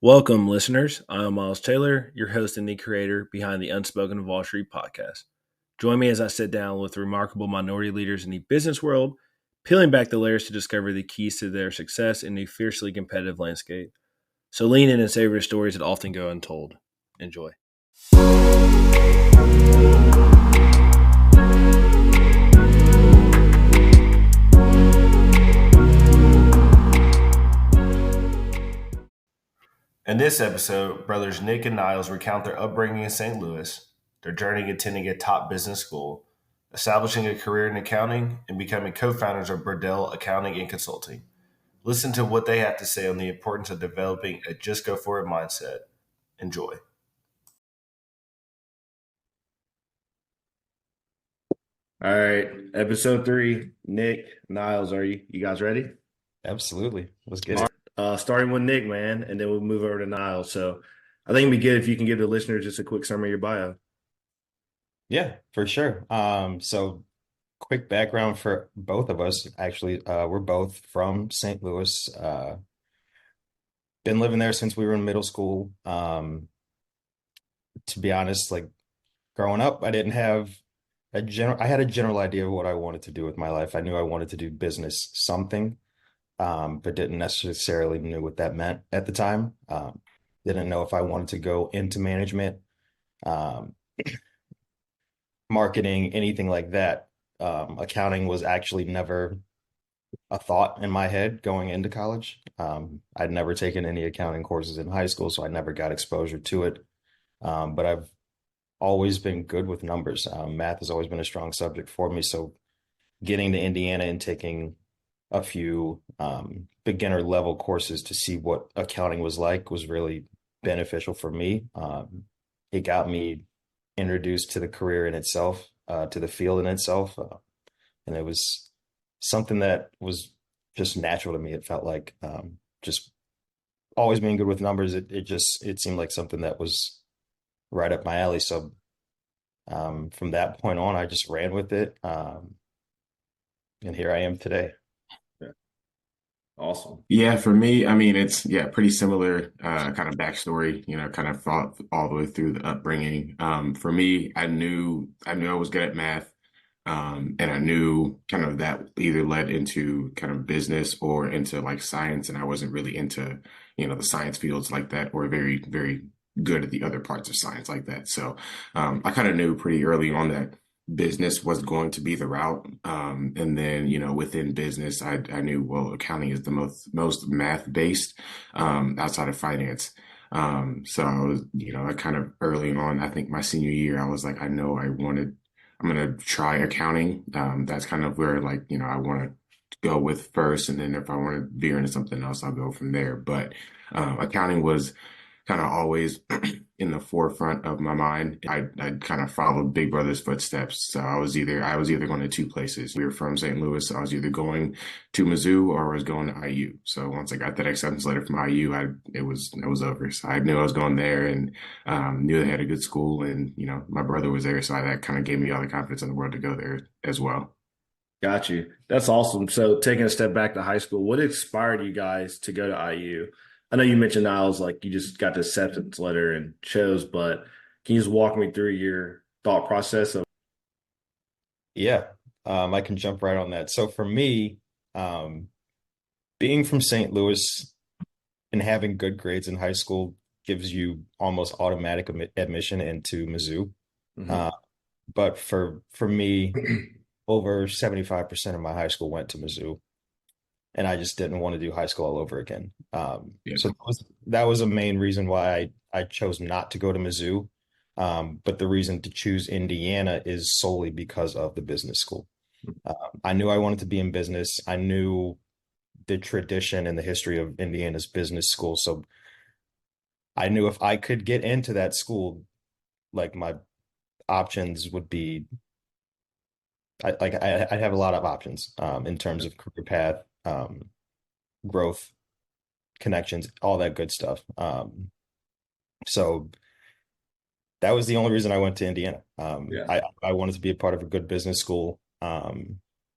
Welcome, listeners. I'm Miles Taylor, your host and the creator behind the Unspoken of Wall Street podcast. Join me as I sit down with remarkable minority leaders in the business world, peeling back the layers to discover the keys to their success in a fiercely competitive landscape. So lean in and savor the stories that often go untold. Enjoy. In this episode, brothers Nick and Niles recount their upbringing in St. Louis, their journey attending a top business school, establishing a career in accounting, and becoming co-founders of Burdell Accounting and Consulting. Listen to what they have to say on the importance of developing a just go for it mindset. Enjoy. All right, episode 3. Nick, Niles, are you guys ready? Absolutely. Let's get it. Starting with Nick, man, and then we'll move over to Niles. So I think it'd be good if you can give the listeners just a quick summary of your bio. Yeah, for sure. So quick background for both of us. Actually, we're both from St. Louis. Been living there since we were in middle school. To be honest, like growing up, I didn't have I had a general idea of what I wanted to do with my life. I knew I wanted to do business something, but didn't necessarily know what that meant at the time. Didn't know if I wanted to go into management, um, marketing, anything like that. Accounting was actually never a thought in my head going into college. I'd never taken any accounting courses in high school, so I never got exposure to it. But I've always been good with numbers. Math has always been a strong subject for me. So getting to Indiana and taking a few beginner level courses to see what accounting was like was really beneficial for me. It got me introduced to the career in itself, to the field in itself. And it was something that was just natural to me. It felt like just always being good with numbers. It seemed like something that was right up my alley. So from that point on, I just ran with it. And here I am today. Awesome. Yeah, for me, I mean, it's pretty similar kind of backstory, kind of thought all the way through the upbringing. For me, I knew I was good at math. And I knew kind of that either led into kind of business or into like science, and I wasn't really into, the science fields like that, or very, very good at the other parts of science like that. So I kind of knew pretty early on that business was going to be the route. And then, within business, I knew, well, accounting is the most math based outside of finance. So I was, I kind of early on, I think my senior year, I was like, I know I'm going to try accounting. That's kind of where like, I want to go with first. And then if I want to veer into something else, I'll go from there. But accounting was kind of always in the forefront of my mind. I kind of followed Big Brother's footsteps. So I was either going to two places. We were from St. Louis, so I was either going to Mizzou or I was going to IU. So once I got that acceptance letter from IU, it was over. So I knew I was going there, and knew they had a good school, and my brother was there, so that kind of gave me all the confidence in the world to go there as well. Got you. That's awesome. So taking a step back to high school, what inspired you guys to go to IU? I know you mentioned, Niles, like you just got the acceptance letter and chose, but can you just walk me through your thought process of? Yeah, I can jump right on that. So for me, being from St. Louis and having good grades in high school gives you almost automatic admission into Mizzou. Mhm. But for me, over 75% of my high school went to Mizzou, and I just didn't want to do high school all over again. Yeah. So that was a main reason why I chose not to go to Mizzou. But the reason to choose Indiana is solely because of the business school. I knew I wanted to be in business. I knew the tradition and the history of Indiana's business school. So I knew if I could get into that school, like my options would be, I have a lot of options in terms of career path, growth, connections, all that good stuff. So that was the only reason I went to Indiana. Yeah. I wanted to be a part of a good business school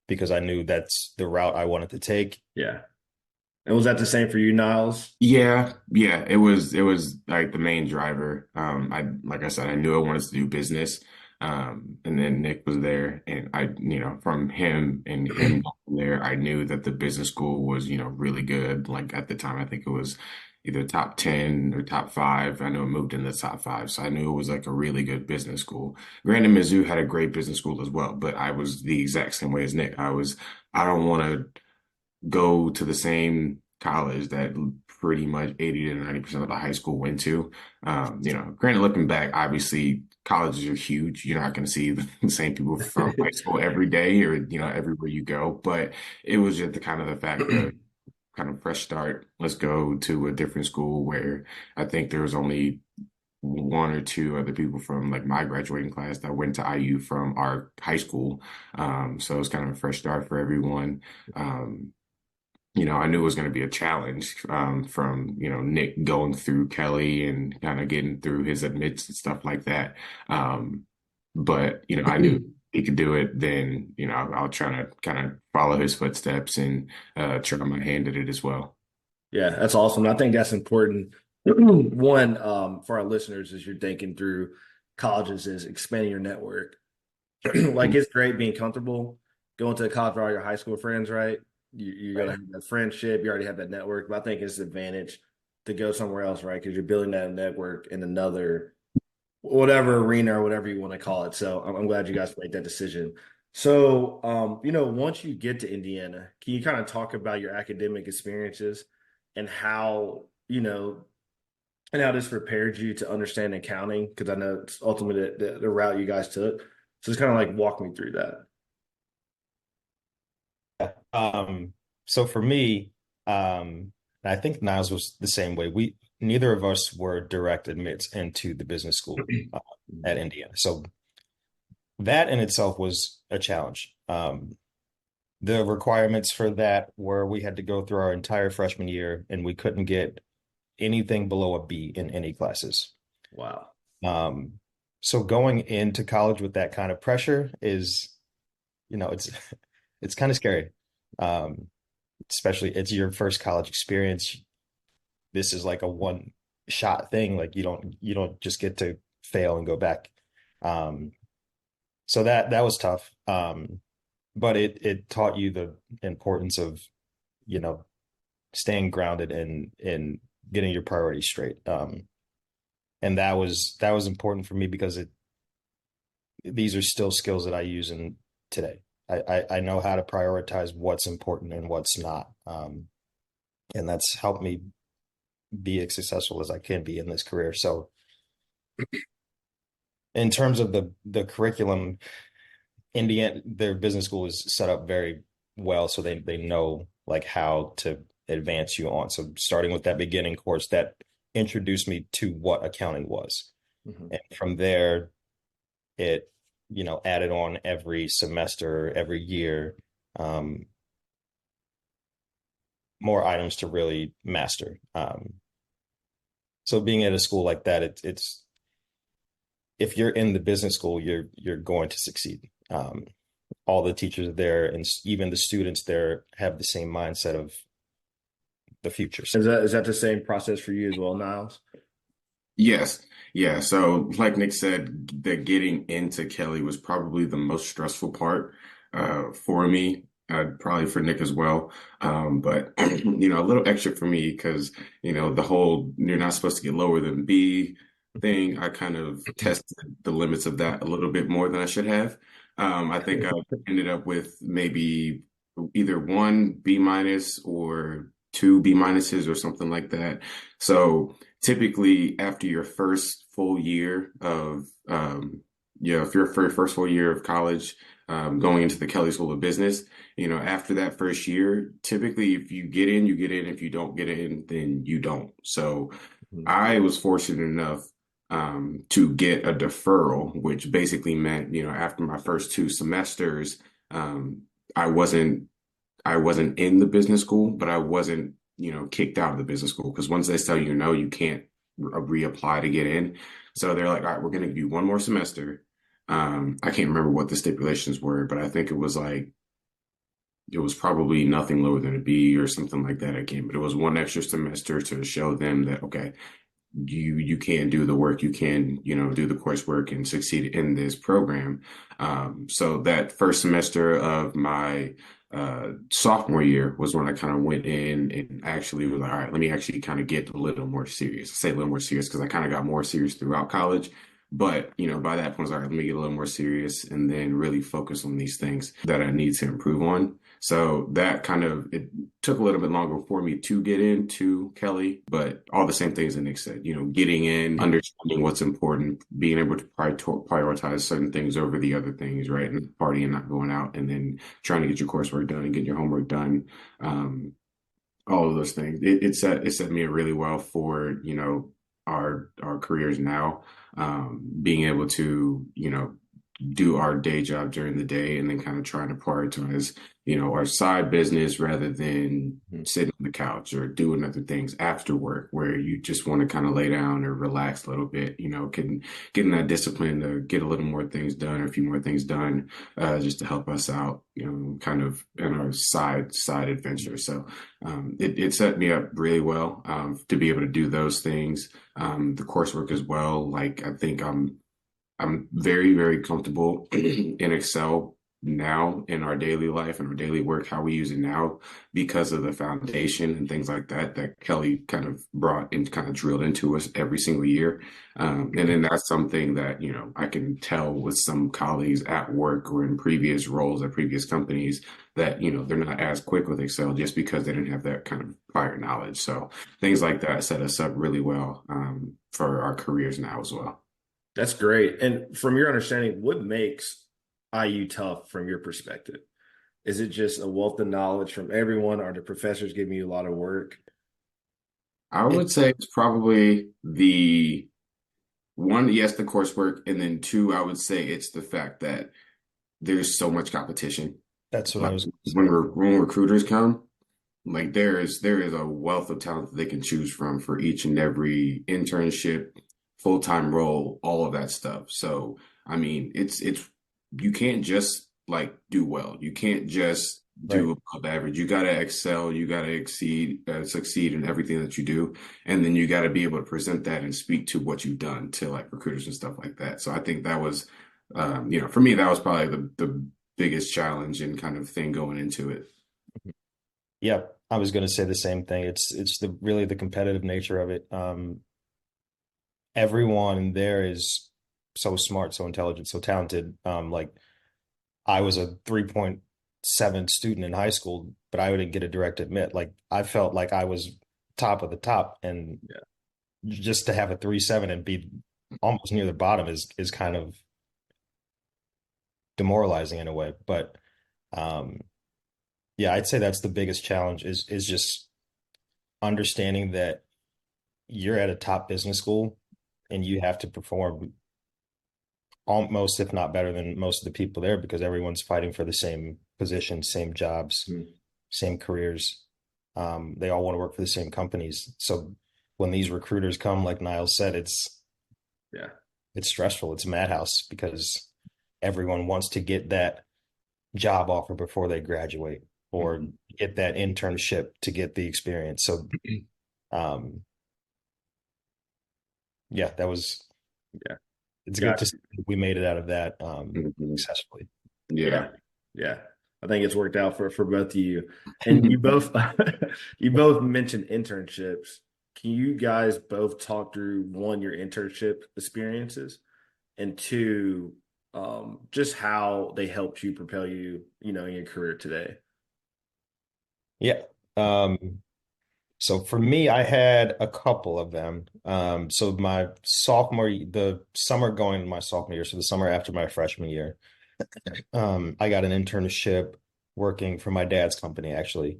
because I knew that's the route I wanted to take. Yeah. And was that the same for you, Niles? Yeah, it was like the main driver. Like I said, I knew I wanted to do business. And then Nick was there, and from him and him going there, I knew that the business school was, really good. Like at the time, I think it was either top 10 or top five. I know it moved in the top five, so I knew it was like a really good business school. Granted, Mizzou had a great business school as well, but I was the exact same way as Nick. I don't want to go to the same college that pretty much 80 to 90% of the high school went to. Granted, looking back, obviously colleges are huge. You're not going to see the same people from high school every day or, everywhere you go. But it was just the kind of the fact of kind of fresh start. Let's go to a different school where I think there was only one or two other people from like my graduating class that went to IU from our high school. So it was kind of a fresh start for everyone. I knew it was going to be a challenge from, Nick going through Kelly and kind of getting through his admits and stuff like that. But, I knew he could do it. Then, I'll try to kind of follow his footsteps and try my hand at it as well. Yeah, that's awesome. I think that's important. One, for our listeners, as you're thinking through colleges, is expanding your network. Like it's great being comfortable going to college with all your high school friends, right? You're gonna have that friendship, you already have that network. But I think it's an advantage to go somewhere else, right? Because you're building that network in another whatever arena or whatever you want to call it. So I'm glad you guys made that decision. So once you get to Indiana, can you kind of talk about your academic experiences and how, and how this prepared you to understand accounting? Because I know it's ultimately the route you guys took. So just kind of like walk me through that. So for me, I think Niles was the same way. Neither of us were direct admits into the business school at Indiana. So that in itself was a challenge. The requirements for that were we had to go through our entire freshman year and we couldn't get anything below a B in any classes. Wow. So going into college with that kind of pressure is, it's kind of scary. Especially it's your first college experience. This is like a one shot thing. Like you don't just get to fail and go back. So that was tough. But it taught you the importance of, staying grounded and getting your priorities straight. And that was important for me because these are still skills that I use in today. I know how to prioritize what's important and what's not. And that's helped me be as successful as I can be in this career. So in terms of the curriculum, Indiana, their business school is set up very well. So they know like how to advance you on. So starting with that beginning course that introduced me to what accounting was. Mm-hmm. And from there, it added on every semester, every year, more items to really master. So being at a school like that, it's if you're in the business school, you're going to succeed. All the teachers there and even the students there have the same mindset of the future. Is that the same process for you as well, Niles? Yes. Yeah. So like Nick said, that getting into Kelly was probably the most stressful part for me, probably for Nick as well. But a little extra for me because, the whole you're not supposed to get lower than B thing, I kind of tested the limits of that a little bit more than I should have. I think I ended up with maybe either one B minus or two B minuses or something like that. So typically after your first full year of, if you're for your first full year of college, going into the Kelly School of Business, after that first year, typically if you get in, you get in. If you don't get in, then you don't. So I was fortunate enough to get a deferral, which basically meant, after my first two semesters, I wasn't in the business school, but I wasn't, kicked out of the business school because once they tell you no, you can't reapply to get in. So they're like, all right, we're going to give you one more semester. I can't remember what the stipulations were, but I think it was like it was probably nothing lower than a B or something like that again, but it was one extra semester to show them that, okay, you can do the work, you can, do the coursework and succeed in this program. So that first semester of my sophomore year was when I kind of went in and actually was like, all right, let me actually kind of get a little more serious. I say a little more serious because I kind of got more serious throughout college. But, by that point, I was like, all right, let me get a little more serious and then really focus on these things that I need to improve on. So that kind of, it took a little bit longer for me to get into Kelly, but all the same things that Nick said, getting in, understanding what's important, being able to prioritize certain things over the other things, right? And partying, not going out, and then trying to get your coursework done and get your homework done. All of those things. It set me up really well for, our careers now. Being able to, do our day job during the day and then kind of trying to prioritize, our side business rather than sitting on the couch or doing other things after work where you just want to kind of lay down or relax a little bit, can get in that discipline to get a little more things done or a few more things done, just to help us out, kind of in our side adventure. So it set me up really well to be able to do those things. The coursework as well. Like I think I'm very, very comfortable in Excel now in our daily life and our daily work, how we use it now because of the foundation and things like that that Kelly kind of brought and kind of drilled into us every single year. And then that's something that, I can tell with some colleagues at work or in previous roles at previous companies that, they're not as quick with Excel just because they didn't have that kind of prior knowledge. So things like that set us up really well for our careers now as well. That's great. And from your understanding, what makes IU tough from your perspective? Is it just a wealth of knowledge from everyone? Are the professors giving you a lot of work? I would say it's probably the one, yes, the coursework, and then two, I would say it's the fact that there's so much competition. That's what I Like was when recruiters come, like there is a wealth of talent that they can choose from for each and every internship, full-time role, all of that stuff. So, I mean, it's you can't just like do well. You can't just right. do above average. You got to excel. You got to succeed in everything that you do, and then you got to be able to present that and speak to what you've done to like recruiters and stuff like that. So I think that was, for me, that was probably the biggest challenge and kind of thing going into it. Yeah, I was going to say the same thing. It's really the competitive nature of it. Everyone there is so smart, so intelligent, so talented. Like I was a 3.7 student in high school, but I wouldn't get a direct admit. Like I felt like I was top of the top, and just to have a 3.7 and be almost near the bottom is kind of demoralizing in a way. But yeah, I'd say that's the biggest challenge is just understanding that you're at a top business school and you have to perform almost, if not better than most of the people there, because everyone's fighting for the same position, same jobs, same careers. They all want to work for the same companies. So when these recruiters come, like Niles said, it's stressful. It's a madhouse because everyone wants to get that job offer before they graduate or get that internship to get the experience. So, yeah, that was, it's good to see we made it out of that successfully. Yeah. I think it's worked out for both of you. And you both you both mentioned internships. Can you guys both talk through one, your internship experiences, and two, just how they helped you propel you, in your career today? Yeah. So for me, I had a couple of them. So my the summer going into my sophomore year, so the summer after my freshman year, I got an internship working for my dad's company, actually.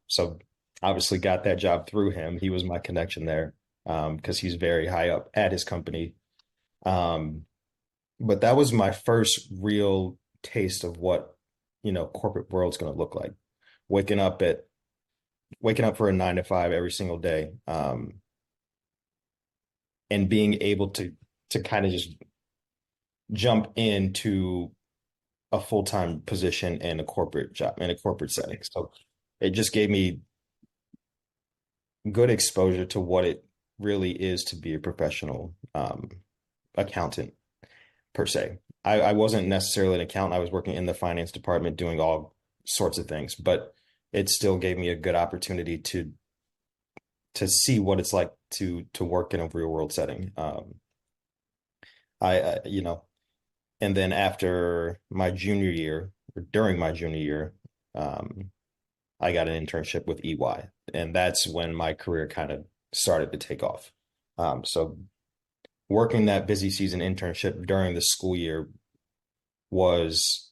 So obviously got that job through him. He was my connection there, because he's very high up at his company. But that was my first real taste of what, corporate world's going to look like. Waking up for a 9 to 5 every single day, and being able to kind of just jump into a full-time position in a corporate job, in a corporate setting. So it just gave me good exposure to what it really is to be a professional accountant per se. I wasn't necessarily an accountant. I was working in the finance department doing all sorts of things, but it still gave me a good opportunity to see what it's like to work in a real world setting. You know, and then after my junior year, or during my junior year, um, I got an internship with EY, and that's when my career kind of started to take off. So working that busy season internship during the school year was,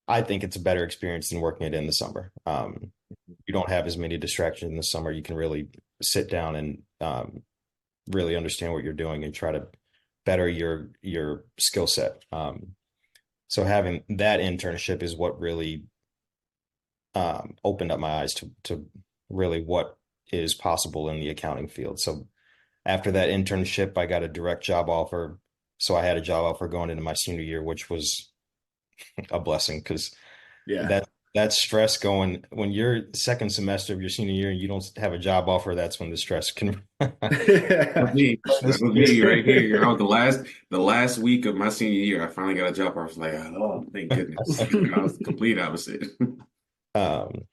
I think it's a better experience than working it in the summer. You don't have as many distractions in the summer. You can really sit down and really understand what you're doing and try to better your skill set. So having that internship is what really opened up my eyes to really what is possible in the accounting field. So after that internship, I got a direct job offer. So I had a job offer going into my senior year, which was a blessing because Yeah. that stress going when you're second semester of your senior year and you don't have a job offer, that's when the stress can. That was me right here. I was the last week of my senior year. I finally got a job. I was like, oh, thank goodness. I was the complete opposite. Um,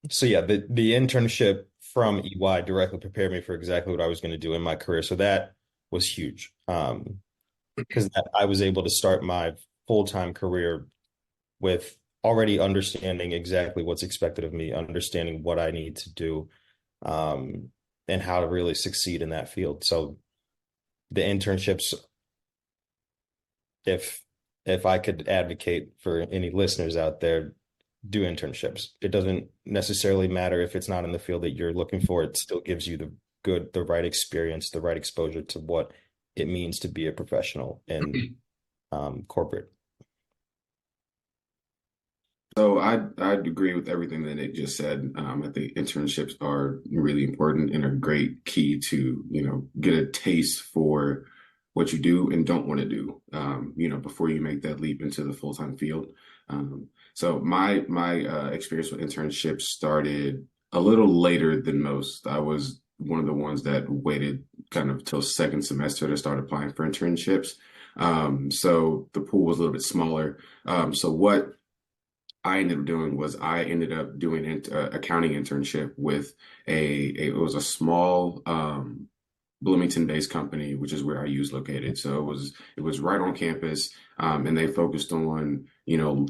so yeah, the internship from EY directly prepared me for exactly what I was going to do in my career. So that was huge. Because I was able to start my full-time career with already understanding exactly what's expected of me, understanding what I need to do, and how to really succeed in that field. So the internships, if I could advocate for any listeners out there, do internships. It doesn't necessarily matter if it's not in the field that you're looking for. It still gives you the right experience, the right exposure to what it means to be a professional in corporate. So I'd agree with everything that Nick just said. I think internships are really important and a great key to, get a taste for what you do and don't want to do, before you make that leap into the full-time field. So my experience with internships started a little later than most. I was one of the ones that waited kind of till second semester to start applying for internships. So the pool was a little bit smaller. So what I ended up doing was I ended up doing an accounting internship with it was a small Bloomington-based company, which is where IU is located. So it was right on campus, and they focused on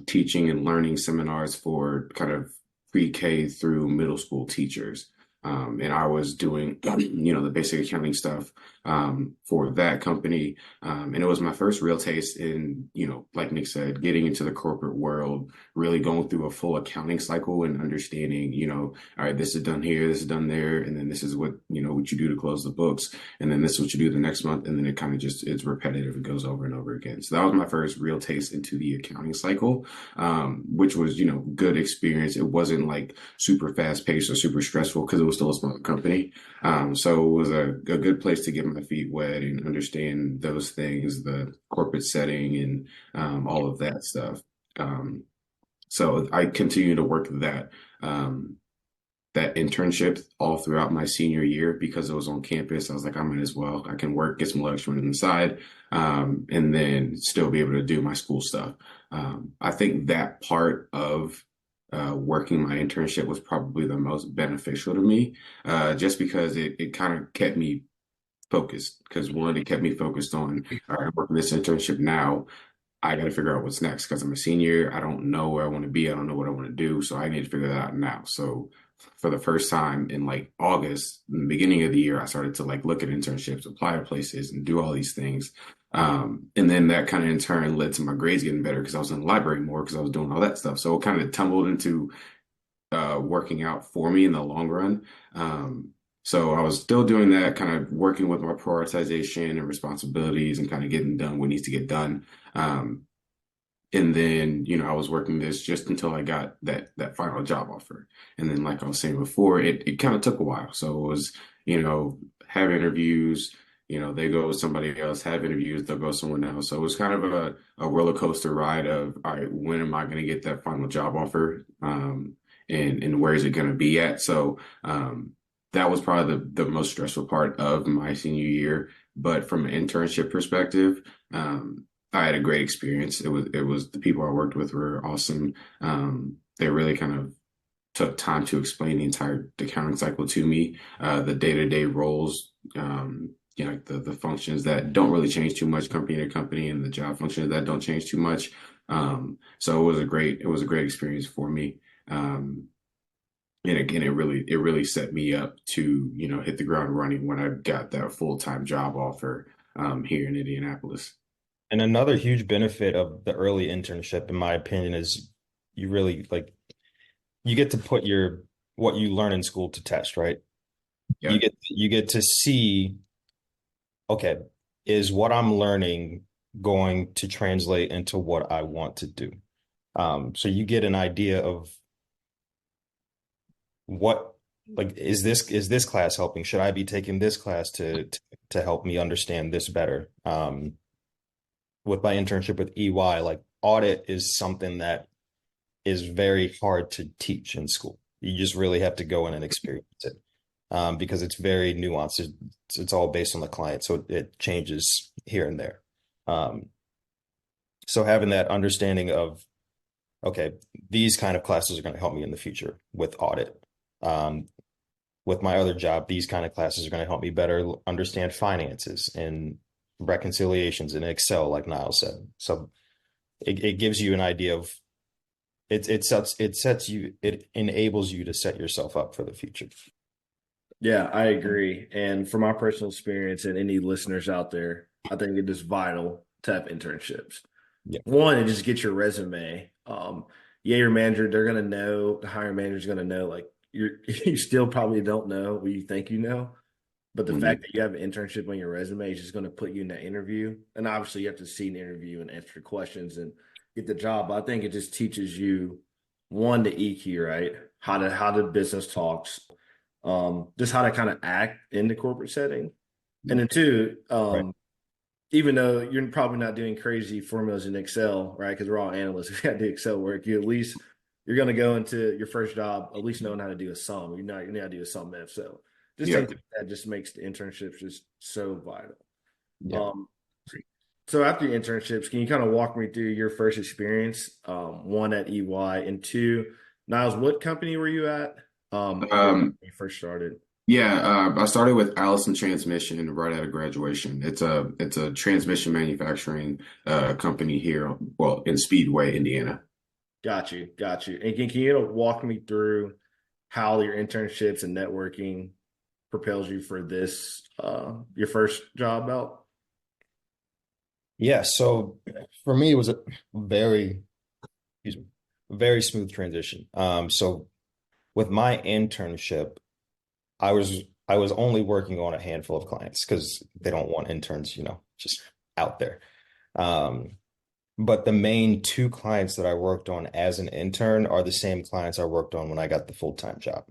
teaching and learning seminars for kind of pre-K through middle school teachers. And I was doing the basic accounting stuff for that company, and it was my first real taste in like Nick said, getting into the corporate world, really going through a full accounting cycle and understanding all right, this is done here, this is done there, and then this is what what you do to close the books, and then this is what you do the next month, and then it kind of just it's repetitive, it goes over and over again. So that was my first real taste into the accounting cycle, which was good experience. It wasn't like super fast paced or super stressful because it was still a small company. So it was a good place to get my feet wet and understand those things, the corporate setting and all of that stuff. So I continued to work that internship all throughout my senior year because it was on campus. I was like, I might as well. I can work, get some lecturing on the side, and then still be able to do my school stuff. I think that part of working my internship was probably the most beneficial to me, just because it kind of kept me focused. Because one, it kept me focused on, all right, I'm working this internship now. I got to figure out what's next because I'm a senior. I don't know where I want to be. I don't know what I want to do. So I need to figure that out now. So for the first time in like August, in the beginning of the year, I started to like look at internships, apply to places, and do all these things. And then that kind of in turn led to my grades getting better because I was in the library more because I was doing all that stuff. So it kind of tumbled into working out for me in the long run. So I was still doing that, kind of working with my prioritization and responsibilities and kind of getting done what needs to get done. And then, I was working this just until I got that final job offer. And then, like I was saying before, it kind of took a while. So it was, have interviews, they go with somebody else, have interviews, they'll go someone else. So it was kind of a roller coaster ride of, all right, when am I going to get that final job offer? And where is it going to be at? So that was probably the most stressful part of my senior year. But from an internship perspective, I had a great experience. It was the people I worked with were awesome. They really kind of took time to explain the entire accounting cycle to me, the day-to-day roles, like the functions that don't really change too much company to company, and the job functions that don't change too much. So it was a great experience for me. And again, it really set me up to, hit the ground running when I got that full-time job offer here in Indianapolis. And another huge benefit of the early internship, in my opinion, is you really like you get to put your what you learn in school to test, right? Yeah. You get to see, okay, is what I'm learning going to translate into what I want to do? So you get an idea of what like is this class helping? Should I be taking this class to help me understand this better? With my internship with EY, like audit is something that is very hard to teach in school. You just really have to go in and experience it, because it's very nuanced. It's all based on the client, so it changes here and there. Um, so having that understanding of, okay, these kind of classes are going to help me in the future with audit. Um, with my other job, these kind of classes are going to help me better understand finances and reconciliations in Excel, like Niles said. So it gives you an idea of it enables you to set yourself up for the future. Yeah, I agree. And from my personal experience and any listeners out there, I think it is vital to have internships. Yeah. One, it just gets your resume. Yeah, your manager, they're gonna know, the hiring manager's gonna know, like you still probably don't know what you think you know. But the fact Mhm. that you have an internship on your resume is just gonna put you in that interview. And obviously you have to see an interview and answer questions and get the job. But I think it just teaches you one, the EQ, right? How the business talks, just how to kind of act in the corporate setting. And then two, Right. even though you're probably not doing crazy formulas in Excel, right? Because we're all analysts, we got to do Excel work. You're going to go into your first job at least knowing how to do a sum. You know how to do a sum in Excel. Just think Yep. that just makes the internships just so vital. Yeah. Um, so after your internships, can you kind of walk me through your first experience? One at EY and two, Niles, what company were you at? When Um, you first started? yeah, I started with Allison Transmission right out of graduation. It's a transmission manufacturing company here, well, in Speedway, Indiana. Got you, got you. And can you walk me through how your internships and networking propels you for this your first job out? Yeah. So for me, it was a very, excuse me, very smooth transition. So with my internship, I was I was only working on a handful of clients because they don't want interns, just out there. Um, but the main two clients that I worked on as an intern are the same clients I worked on when I got the full-time job.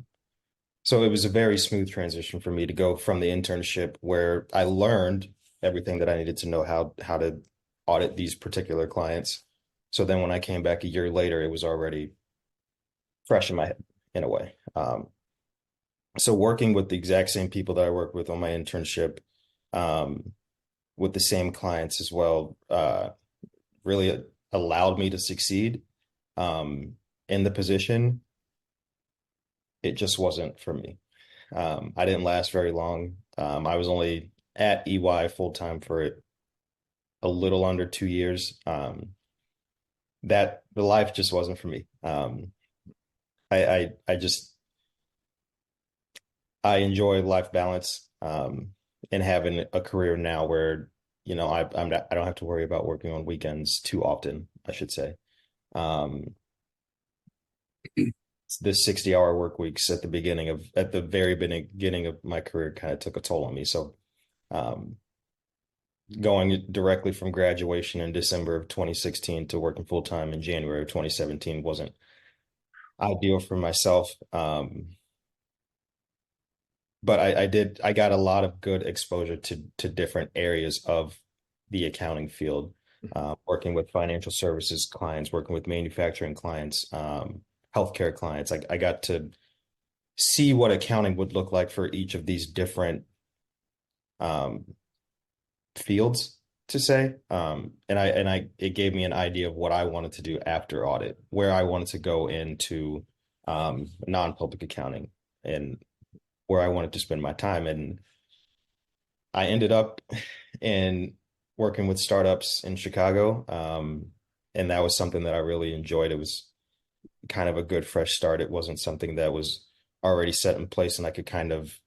So it was a very smooth transition for me to go from the internship where I learned everything that I needed to know how to audit these particular clients. So then when I came back a year later, it was already fresh in my head in a way. So working with the exact same people that I worked with on my internship, um, with the same clients as well, really allowed me to succeed in the position. It just wasn't for me. I didn't last very long. I was only at EY full time for a little under 2 years. That the life just wasn't for me. I just I enjoy life balance, and having a career now where I don't have to worry about working on weekends too often, I should say. Um, the 60-hour work weeks at the very beginning of my career kind of took a toll on me. So um, going directly from graduation in December of 2016 to working full time in January of 2017 wasn't ideal for myself. but I got a lot of good exposure to different areas of the accounting field, working with financial services clients, working with manufacturing clients, healthcare clients. I got to see what accounting would look like for each of these different um, fields to say. And it gave me an idea of what I wanted to do after audit, where I wanted to go into non-public accounting and where I wanted to spend my time. And I ended up in working with startups in Chicago. And that was something that I really enjoyed. It was kind of a good fresh start. It wasn't something that was already set in place, and I could kind of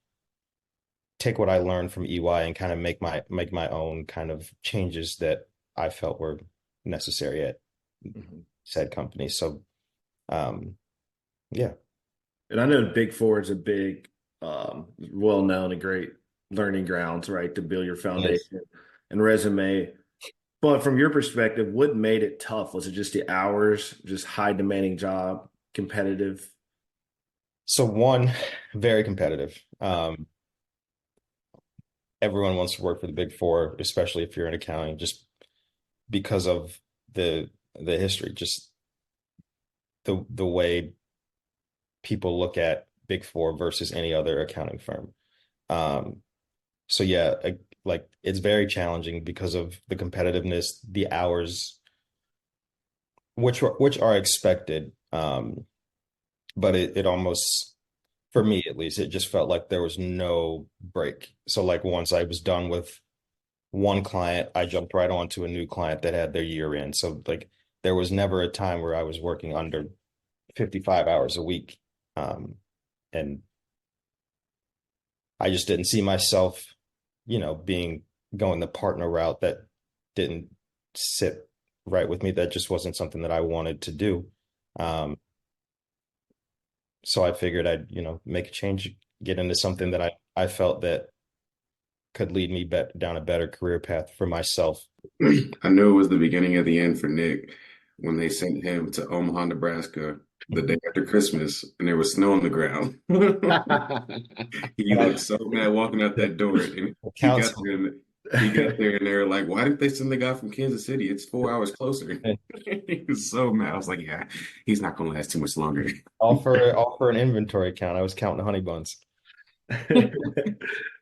take what I learned from EY and kind of make my own kind of changes that I felt were necessary at said company. So yeah. And I know the Big Four is a big, well known and great learning grounds, right, to build your foundation and resume. But from your perspective, what made it tough? Was it just the hours, just high demanding job, competitive? So one, very competitive. Everyone wants to work for the Big Four, especially if you're in accounting, just because of the history, just the way people look at Big Four versus any other accounting firm. So yeah, like it's very challenging because of the competitiveness, the hours, which are expected. But it almost, for me at least, it just felt like there was no break. So like once I was done with one client, I jumped right on to a new client that had their year in. So like there was never a time where I was working under 55 hours a week. And I just didn't see myself, going the partner route. That didn't sit right with me. That just wasn't something that I wanted to do. So I figured I'd, make a change, get into something that I felt that could lead me down a better career path for myself. I knew it was the beginning of the end for Nick when they sent him to Omaha, Nebraska the day after Christmas and there was snow on the ground. He looked so mad walking out that door. And he got there and they were like, why didn't they send the guy from Kansas City? It's 4 hours closer. He was so mad. I was like, yeah, he's not going to last too much longer. All for an inventory count. I was counting honey buns.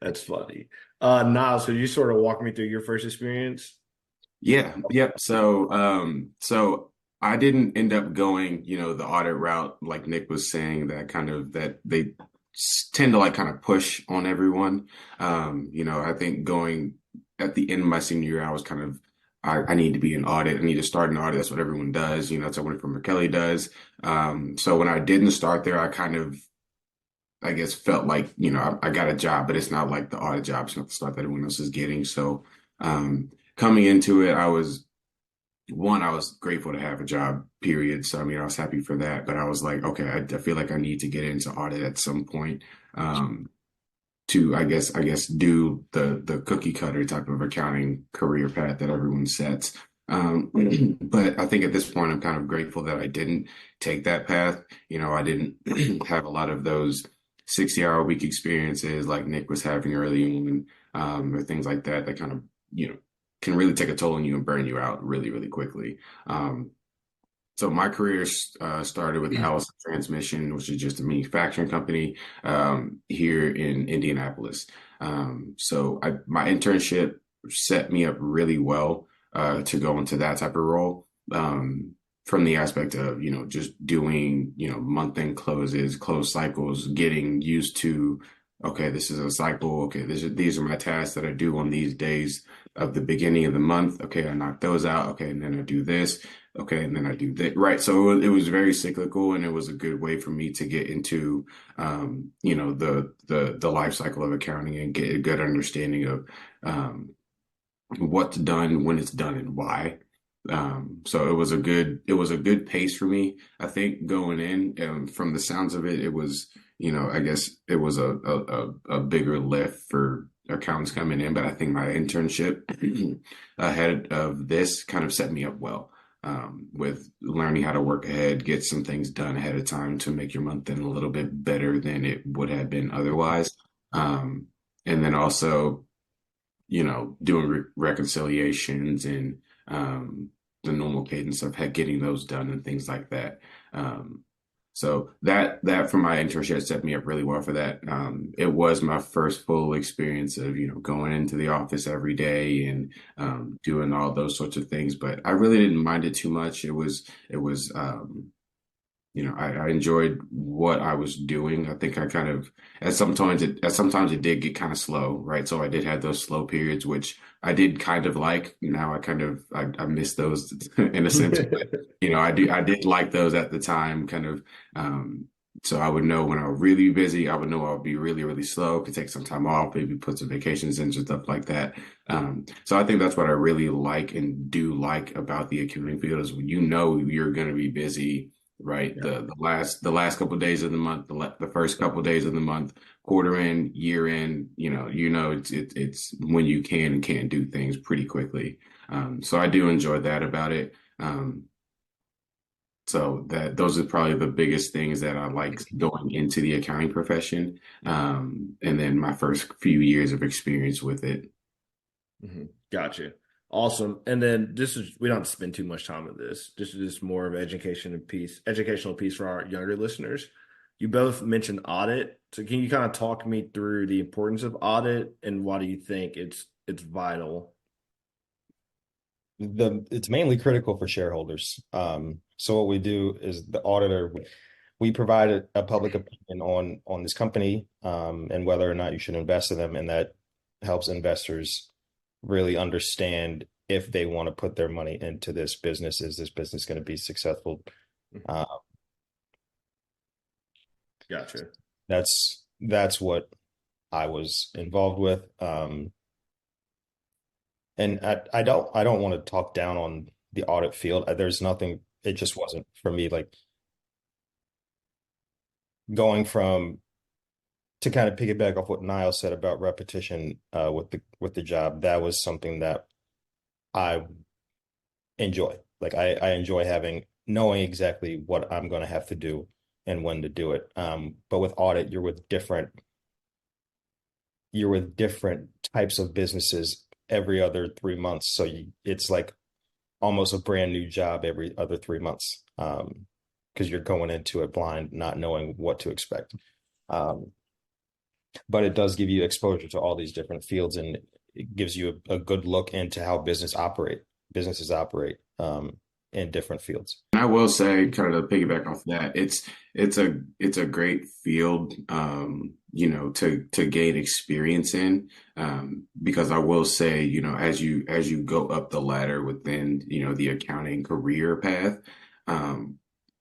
That's funny. Niles, could you sort of walk me through your first experience? Yeah, yep. So I didn't end up going, the audit route, like Nick was saying, that they tend to like kind of push on everyone. I think going at the end of my senior year, I was kind of I need to be an audit. I need to start an audit. That's what everyone does. That's what everyone from McKelly does. So when I didn't start there, I kind of, I guess, felt like, I got a job, but it's not like the audit job. It's not the start that everyone else is getting. So coming into it, I was grateful to have a job, period. So, I was happy for that. But I was like, okay, I feel like I need to get into audit at some point to, I guess, do the cookie cutter type of accounting career path that everyone sets. But I think at this point, I'm kind of grateful that I didn't take that path. I didn't have a lot of those 60-hour-a-week experiences like Nick was having early on, or things like that kind of, can really take a toll on you and burn you out really, really quickly. So my career started with Allison Transmission, which is just a manufacturing company here in Indianapolis. So my internship set me up really well to go into that type of role, from the aspect of, just doing, month-end closes, close cycles, getting used to, okay, this is a cycle. Okay, these are my tasks that I do on these days of the beginning of the month. Okay, I knock those out. Okay, and then I do this. Okay, and then I do that. Right. So it was very cyclical, and it was a good way for me to get into, the life cycle of accounting and get a good understanding of what's done, when it's done, and why. So it was a good pace for me. I think going in, from the sounds of it, it was, I guess it was a bigger lift for accountants coming in, but I think my internship ahead of this kind of set me up well, with learning how to work ahead, get some things done ahead of time to make your month end a little bit better than it would have been otherwise. And then also, doing reconciliations and the normal cadence of getting those done and things like that. So that for my internship set me up really well for that. It was my first full experience of, going into the office every day and doing all those sorts of things. But I really didn't mind it too much. I enjoyed what I was doing. I think I kind of, at sometimes it did get kind of slow, right? So I did have those slow periods, which I did kind of like. Now I miss those in a sense. But, I did like those at the time, kind of. So I would know when I was really busy, I would know I would be really, really slow, could take some time off, maybe put some vacations in and stuff like that. So I think that's what I really like and do like about the accounting field is when you're going to be busy, right? Yeah. The last couple of days of the month, the first couple of days of the month, quarter end, year end, it's when you can and can't do things pretty quickly. So I do enjoy that about it. So those are probably the biggest things that I like going into the accounting profession. And then my first few years of experience with it. Gotcha. Awesome. And then we don't have to spend too much time with this. This is just more of educational piece for our younger listeners. You both mentioned audit. So can you kind of talk me through the importance of audit and why do you think it's vital? It's mainly critical for shareholders. So what we do is the auditor, we provide a public opinion on this company, and whether or not you should invest in them, and that helps investors really understand if they want to put their money into this business. Is this business going to be successful? Gotcha. That's what I was involved with. And I don't want to talk down on the audit field. There's nothing, it just wasn't for me. Like going from to kind of piggyback off what Niles said about repetition with the job, that was something that I enjoy. Like I enjoy knowing exactly what I'm going to have to do and when to do it. But with audit, you're with different types of businesses every other 3 months. So it's like almost a brand new job every other 3 months, because you're going into it blind, not knowing what to expect. But it does give you exposure to all these different fields, and it gives you a good look into how businesses operate in different fields. And I will say, kind of to piggyback off that, it's a great field, to gain experience in, because I will say, as you go up the ladder within, the accounting career path,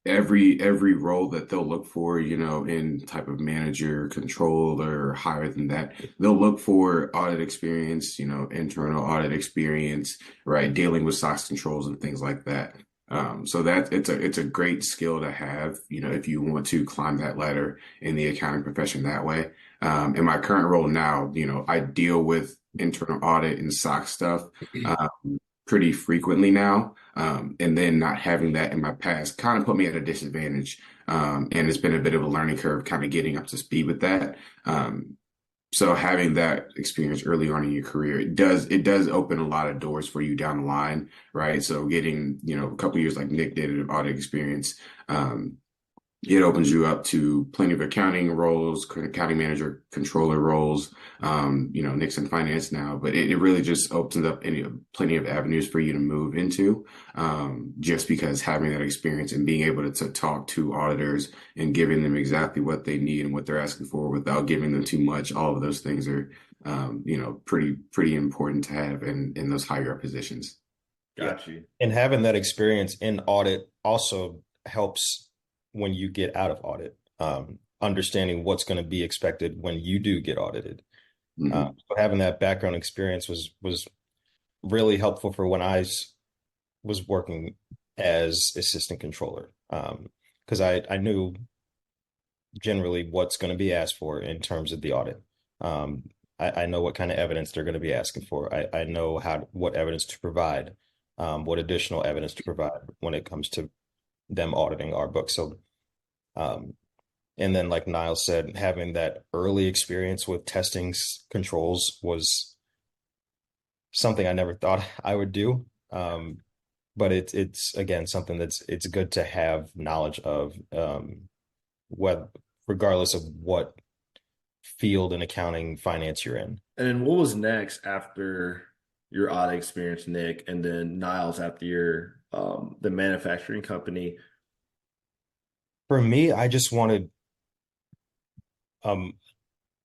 every role that they'll look for, in type of manager, controller, or higher than that, they'll look for audit experience, internal audit experience, right? Dealing with SOX controls and things like that. So that it's a great skill to have, if you want to climb that ladder in the accounting profession that way. In my current role now, I deal with internal audit and SOX stuff. Pretty frequently now. And then not having that in my past kind of put me at a disadvantage. And it's been a bit of a learning curve kind of getting up to speed with that. So having that experience early on in your career, it does open a lot of doors for you down the line, right? So getting, a couple years like Nick did of audit experience, it opens you up to plenty of accounting roles, accounting manager, controller roles, Nick's in finance now, but it really just opens up plenty of avenues for you to move into, just because having that experience and being able to talk to auditors and giving them exactly what they need and what they're asking for without giving them too much. All of those things are, pretty important to have in those higher up positions. Got you. And having that experience in audit also helps when you get out of audit, understanding what's going to be expected when you do get audited. So having that background experience was really helpful for when I was working as assistant controller, because I knew generally what's going to be asked for in terms of the audit. I know what kind of evidence they're going to be asking for. I know what evidence to provide, what additional evidence to provide when it comes to them auditing our books. So And then, like Niles said, having that early experience with testing controls was something I never thought I would do. But it's again something it's good to have knowledge of, what regardless of what field in accounting finance you're in. And then what was next after your audit experience, Nick, and then Niles after your the manufacturing company? For me, I just wanted um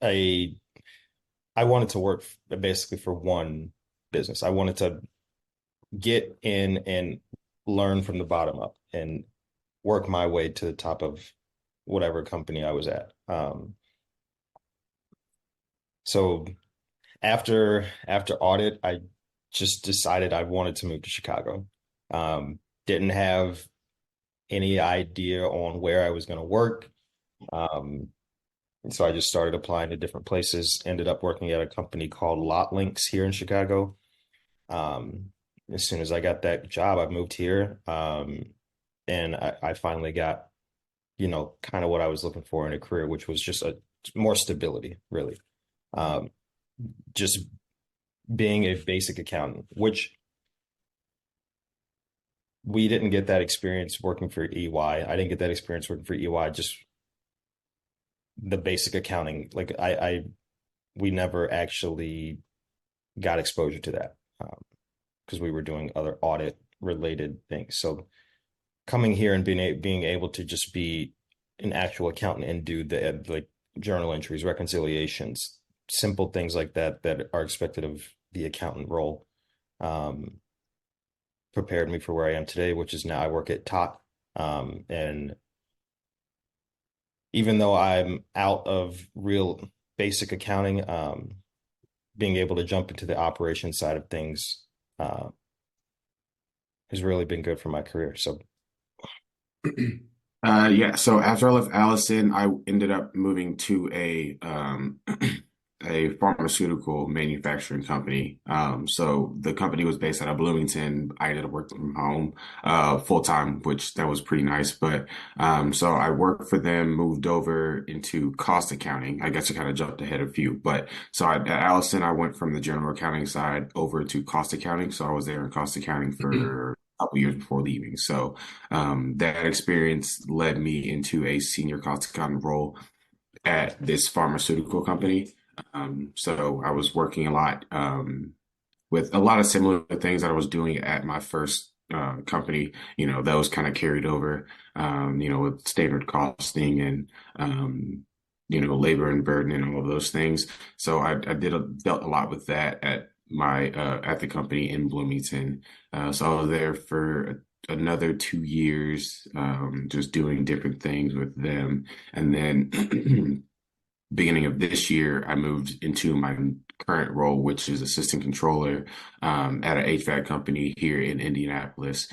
a I wanted to work basically for one business. I wanted to get in and learn from the bottom up and work my way to the top of whatever company I was at. So after audit, I just decided I wanted to move to Chicago. Didn't have any idea on where I was going to work. Um, so I just started applying to different places, ended up working at a company called Lot Links here in Chicago. Um, as soon as I got that job, I moved here. And I finally got, kind of what I was looking for in a career, which was just a more stability, really. Um, just being a basic accountant, which we didn't get that experience working for EY. I didn't get that experience working for EY, just the basic accounting. Like we never actually got exposure to that, because we were doing other audit related things. So coming here and being able to just be an actual accountant and do the like journal entries, reconciliations, simple things like that that are expected of the accountant role, prepared me for where I am today, which is now I work at Tot. And even though I'm out of real basic accounting, being able to jump into the operation side of things has really been good for my career. So Yeah, so after I left Allison, I ended up moving to a pharmaceutical manufacturing company. So the company was based out of Bloomington. I ended up working from home, full time, which that was pretty nice. But so I worked for them, moved over into cost accounting. I guess I kind of jumped ahead a few, but so at Allison, I went from the general accounting side over to cost accounting. So I was there in cost accounting for a couple years before leaving. So that experience led me into a senior cost accountant role at this pharmaceutical company. So I was working a lot with a lot of similar things that I was doing at my first company. Those kind of carried over, with standard costing and labor and burden and all of those things. So I dealt a lot with that at the company in Bloomington. So I was there for another 2 years, just doing different things with them. And then beginning of this year, I moved into my current role, which is assistant controller at an HVAC company here in Indianapolis.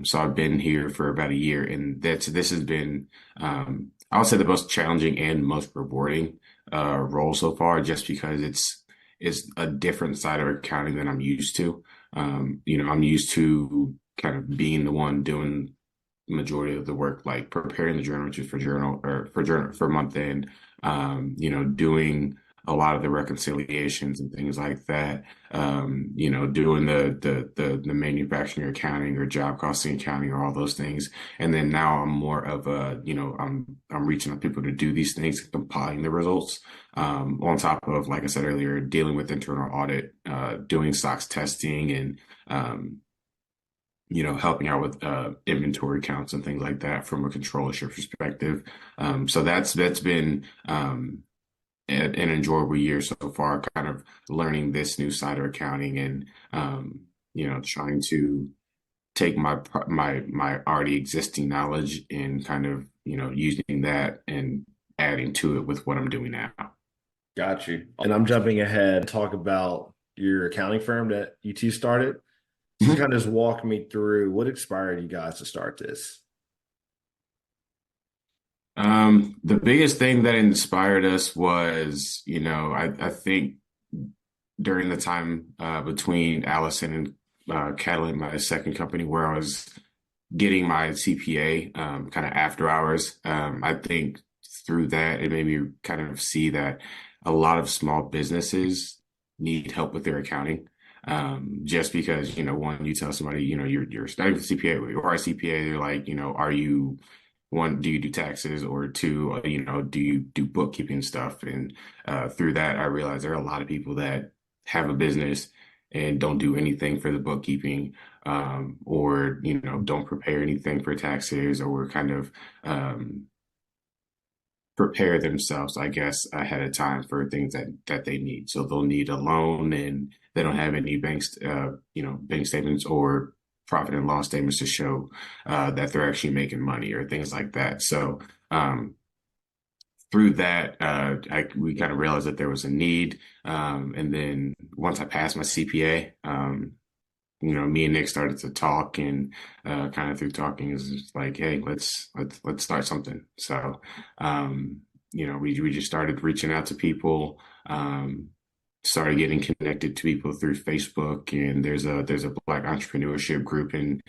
So I've been here for about a year, and this has been, I would say, the most challenging and most rewarding role so far, just because it's a different side of accounting than I'm used to. I'm used to kind of being the one doing majority of the work, like preparing the journal entries for month end, doing a lot of the reconciliations and things like that, doing the manufacturing accounting or job costing accounting or all those things. And then now I'm more of I'm reaching out to people to do these things, compiling the results, on top of, like I said earlier, dealing with internal audit, doing SOX testing and, helping out with inventory counts and things like that from a controllership perspective. So that's been an enjoyable year so far, kind of learning this new side of accounting and trying to take my already existing knowledge and kind of using that and adding to it with what I'm doing now. Got you. And I'm jumping ahead to talk about your accounting firm that you two started. So kind of just walk me through what inspired you guys to start this. The biggest thing that inspired us was, I think during the time between Allison and Catalan, my second company, where I was getting my CPA kind of after hours. I think through that, it made me kind of see that a lot of small businesses need help with their accounting. Just because, one, you tell somebody, you're studying for CPA or you are a CPA, they're like, are you one, do you do taxes? Or two, do you do bookkeeping stuff? And through that, I realized there are a lot of people that have a business and don't do anything for the bookkeeping, or, don't prepare anything for taxes, or kind of prepare themselves, I guess, ahead of time for things that they need. So they'll need a loan and they don't have any bank statements or profit and loss statements to show that they're actually making money or things like that. So through that, we kind of realized that there was a need. And then once I passed my CPA, me and Nick started to talk, and kind of through talking is just like, hey, let's start something. So, we just started reaching out to people, started getting connected to people through Facebook, and there's a Black entrepreneurship group in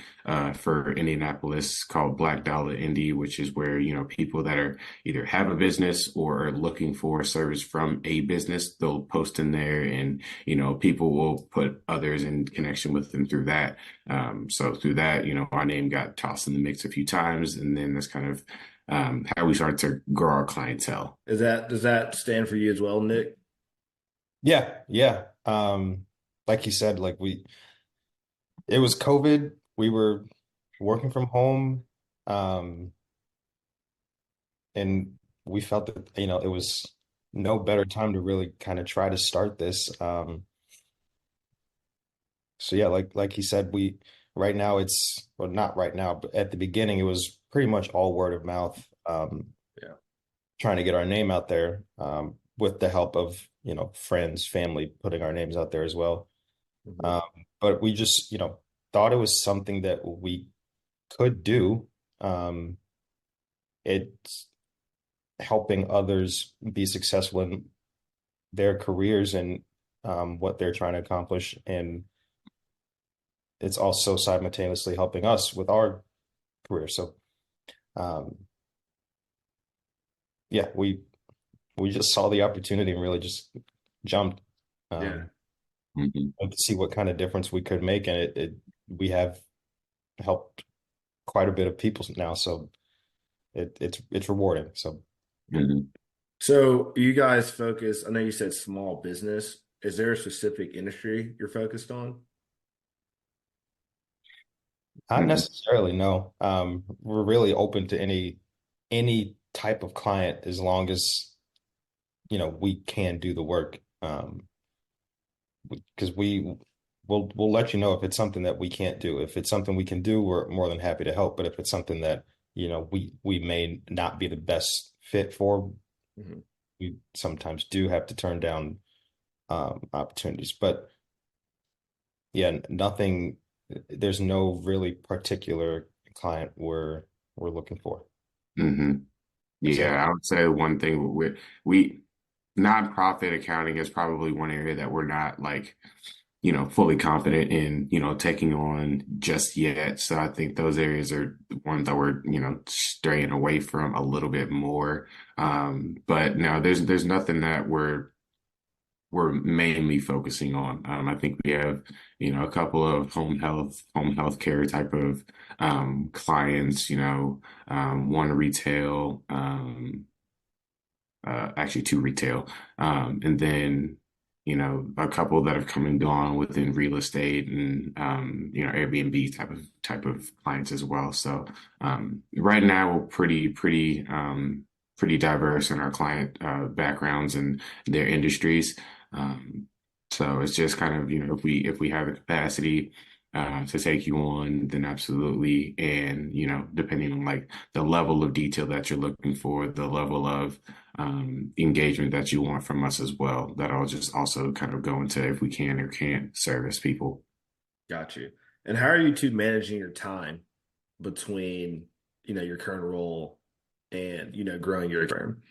for Indianapolis called Black Dollar Indy, which is where people that are either have a business or are looking for a service from a business, they'll post in there, and people will put others in connection with them through that. So through that, our name got tossed in the mix a few times, and then that's kind of how we started to grow our clientele. Does that stand for you as well, Nick? Yeah, yeah. Like you said, it was COVID. We were working from home, um, and we felt that, it was no better time to really kind of try to start this. So yeah, like he said, right now well, not right now, but at the beginning it was pretty much all word of mouth, Yeah. trying to get our name out there, with the help of, friends, family, putting our names out there as well. Mhm. But we just, thought it was something that we could do. It's helping others be successful in their careers and what they're trying to accomplish. And it's also simultaneously helping us with our career. So, um, yeah, we just saw the opportunity and really just jumped, Yeah. Mhm. to see what kind of difference we could make. And we have helped quite a bit of people now. So it's rewarding. So Mhm. So you guys focus, I know you said small business. Is there a specific industry you're focused on? not Mhm. necessarily, no. We're really open to any type of client as long as, we can do the work. Because we'll let you know if it's something that we can't do. If it's something we can do, we're more than happy to help. But if it's something that, we may not be the best fit for, Mhm. we sometimes do have to turn down opportunities. But yeah, nothing, there's no really particular client we're looking for. Mhm. So Yeah, I would say one thing we nonprofit accounting is probably one area that we're not like, fully confident in, taking on just yet. So I think those areas are the ones that we're, straying away from a little bit more. But no, there's nothing that we're mainly focusing on. I think we have, a couple of home health care type of clients, one retail, actually two retail, and then a couple that have come and gone within real estate and Airbnb type of clients as well. So right now we're pretty diverse in our client backgrounds and their industries. Um, so it's just kind of, if we have the capacity to take you on, then absolutely. And, depending on like the level of detail that you're looking for, the level of engagement that you want from us as well, that'll just also kind of go into if we can or can't service people. Got you. And how are you two managing your time between, your current role and, growing your firm?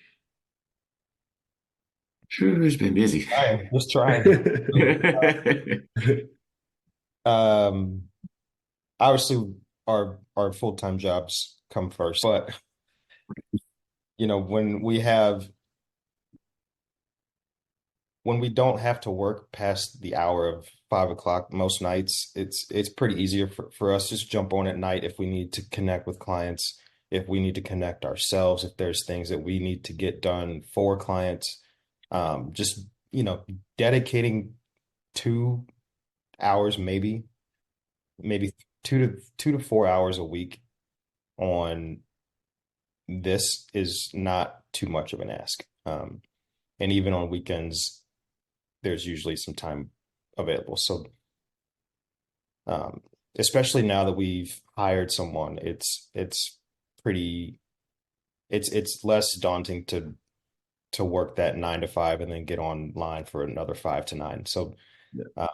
Sure, it's been busy. just trying. Um, Obviously our full-time jobs come first, but when we don't have to work past the hour of 5 o'clock most nights, it's pretty easier for us just jump on at night if we need to connect with clients, if we need to connect ourselves, if there's things that we need to get done for clients. Just, dedicating 2 hours, maybe 2 to 4 hours a week on this is not too much of an ask. And even on weekends, there's usually some time available. So, um, especially now that we've hired someone, pretty, it's less daunting to work that 9 to 5 and then get online for another 5 to 9. So, Yeah.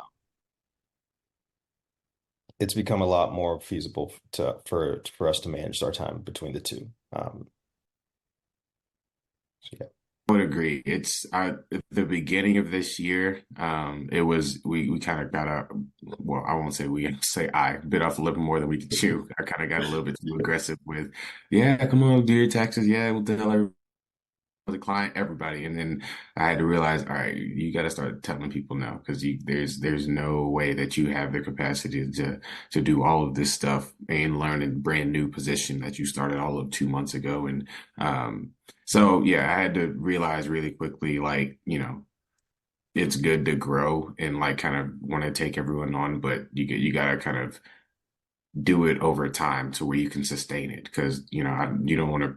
it's become a lot more feasible for us to manage our time between the two. So yeah. Would agree. At the beginning of this year, it was we kind of got well, I won't say we, say I bit off a little more than we could chew. I kind of got a little bit too aggressive with, yeah, come on, do your taxes. Yeah, we'll tell everybody, the client, everybody. And then I had to realize, all right, you got to start telling people now because there's no way that you have the capacity to do all of this stuff and learn a brand new position that you started all of 2 months ago. And so yeah, I had to realize really quickly, like, it's good to grow and like kind of want to take everyone on, but you got to kind of do it over time to where you can sustain it because you don't want to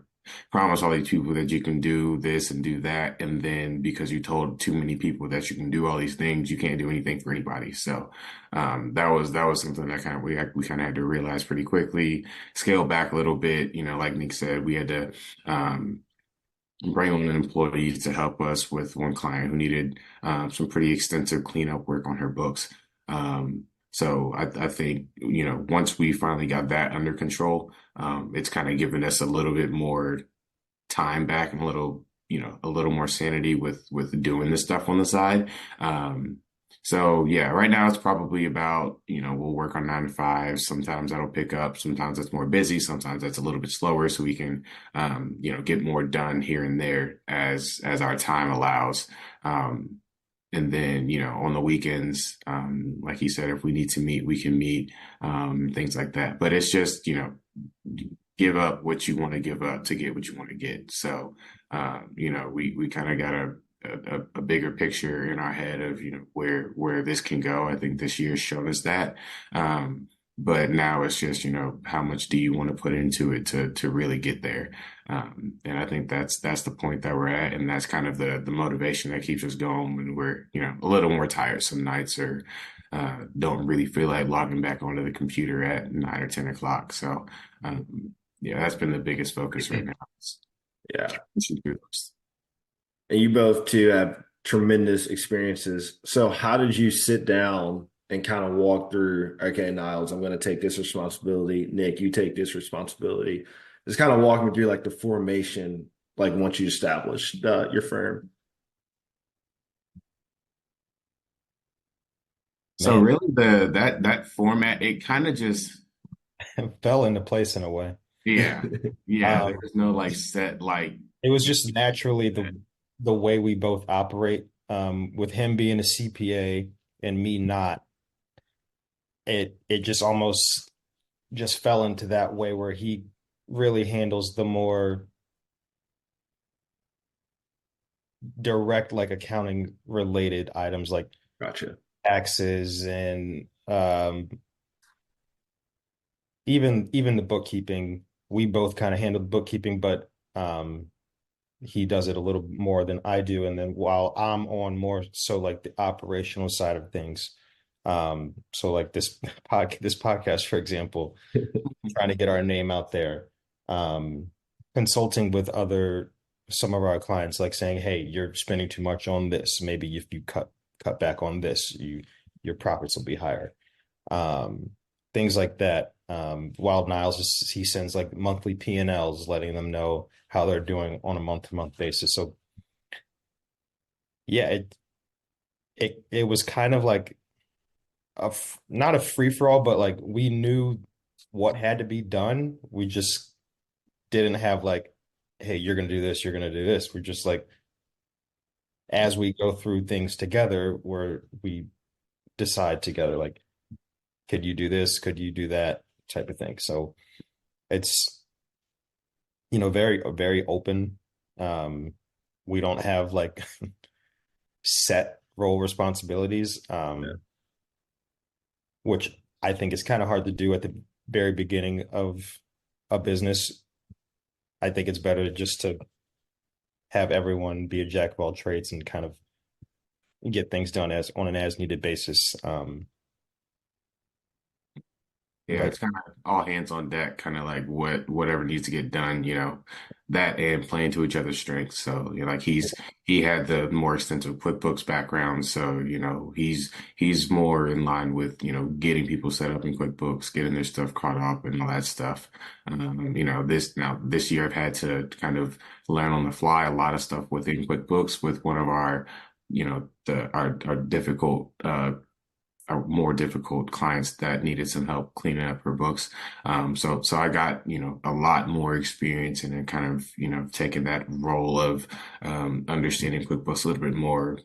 promise all these people that you can do this and do that, and then because you told too many people that you can do all these things, you can't do anything for anybody. So that was something that kind of we kind of had to realize pretty quickly, scale back a little bit. Like Nick said, we had to bring on an employee to help us with one client who needed some pretty extensive cleanup work on her books. So I think, once we finally got that under control, it's kind of given us a little bit more time back and a little more sanity with doing this stuff on the side. So yeah, right now it's probably about, we'll work on 9 to 5. Sometimes that'll pick up. Sometimes it's more busy. Sometimes that's a little bit slower. So we can, get more done here and there as our time allows. And then, on the weekends, like he said, if we need to meet, we can meet, things like that. But it's just, give up what you want to give up to get what you want to get. So, we kind of got a bigger picture in our head of, where this can go. I think this year's shown us that. But now it's just, how much do you want to put into it to really get there? And I think that's the point that we're at, and that's kind of the motivation that keeps us going when we're, a little more tired some nights or don't really feel like logging back onto the computer at 9 or 10 o'clock. So yeah, that's been the biggest focus right now. Yeah. Pushing through those. And you both too have tremendous experiences. So how did you sit down and kind of walk through, okay, Niles, I'm going to take this responsibility. Nick, you take this responsibility. Just kind of walk me through like the formation, like once you established your firm. So Man, really that format, it kind of just, fell into place in a way. yeah, yeah, Um, there's no like set, like, it was just naturally the way we both operate. With him being a CPA and me not, it just almost just fell into that way where he really handles the more direct, like accounting related items like Gotcha. taxes and even the bookkeeping. We both kind of handle the bookkeeping, but he does it a little more than I do. And then while I'm on more so like the operational side of things, so like this podcast, for example, trying to get our name out there, consulting with some of our clients, like saying, hey, you're spending too much on this. Maybe if you cut back on this, your profits will be higher. Things like that. Wild Niles, he sends like monthly P&Ls, letting them know how they're doing on a month-to-month basis. So yeah, it was kind of like not a free for all, but like we knew what had to be done. We just didn't have like hey, you're going to do this, you're going to do this. We're just like, as we go through things together, where we decide together, like, could you do this? Could you do that type of thing? So it's, very, very open. Um, we don't have like set role responsibilities, Yeah. which I think is kind of hard to do at the very beginning of a business. I think it's better just to have everyone be a jack of all trades and kind of get things done as on an as needed basis. Yeah, But it's kind of all hands on deck, kind of like whatever needs to get done, that and playing to each other's strengths. So, like he had the more extensive QuickBooks background, so he's more in line with getting people set up in QuickBooks, getting their stuff caught up, and all that stuff. This year I've had to kind of learn on the fly a lot of stuff within QuickBooks with one of our our difficult more difficult clients that needed some help cleaning up her books. So I got, a lot more experience and then kind of, taking that role of understanding QuickBooks a little bit more,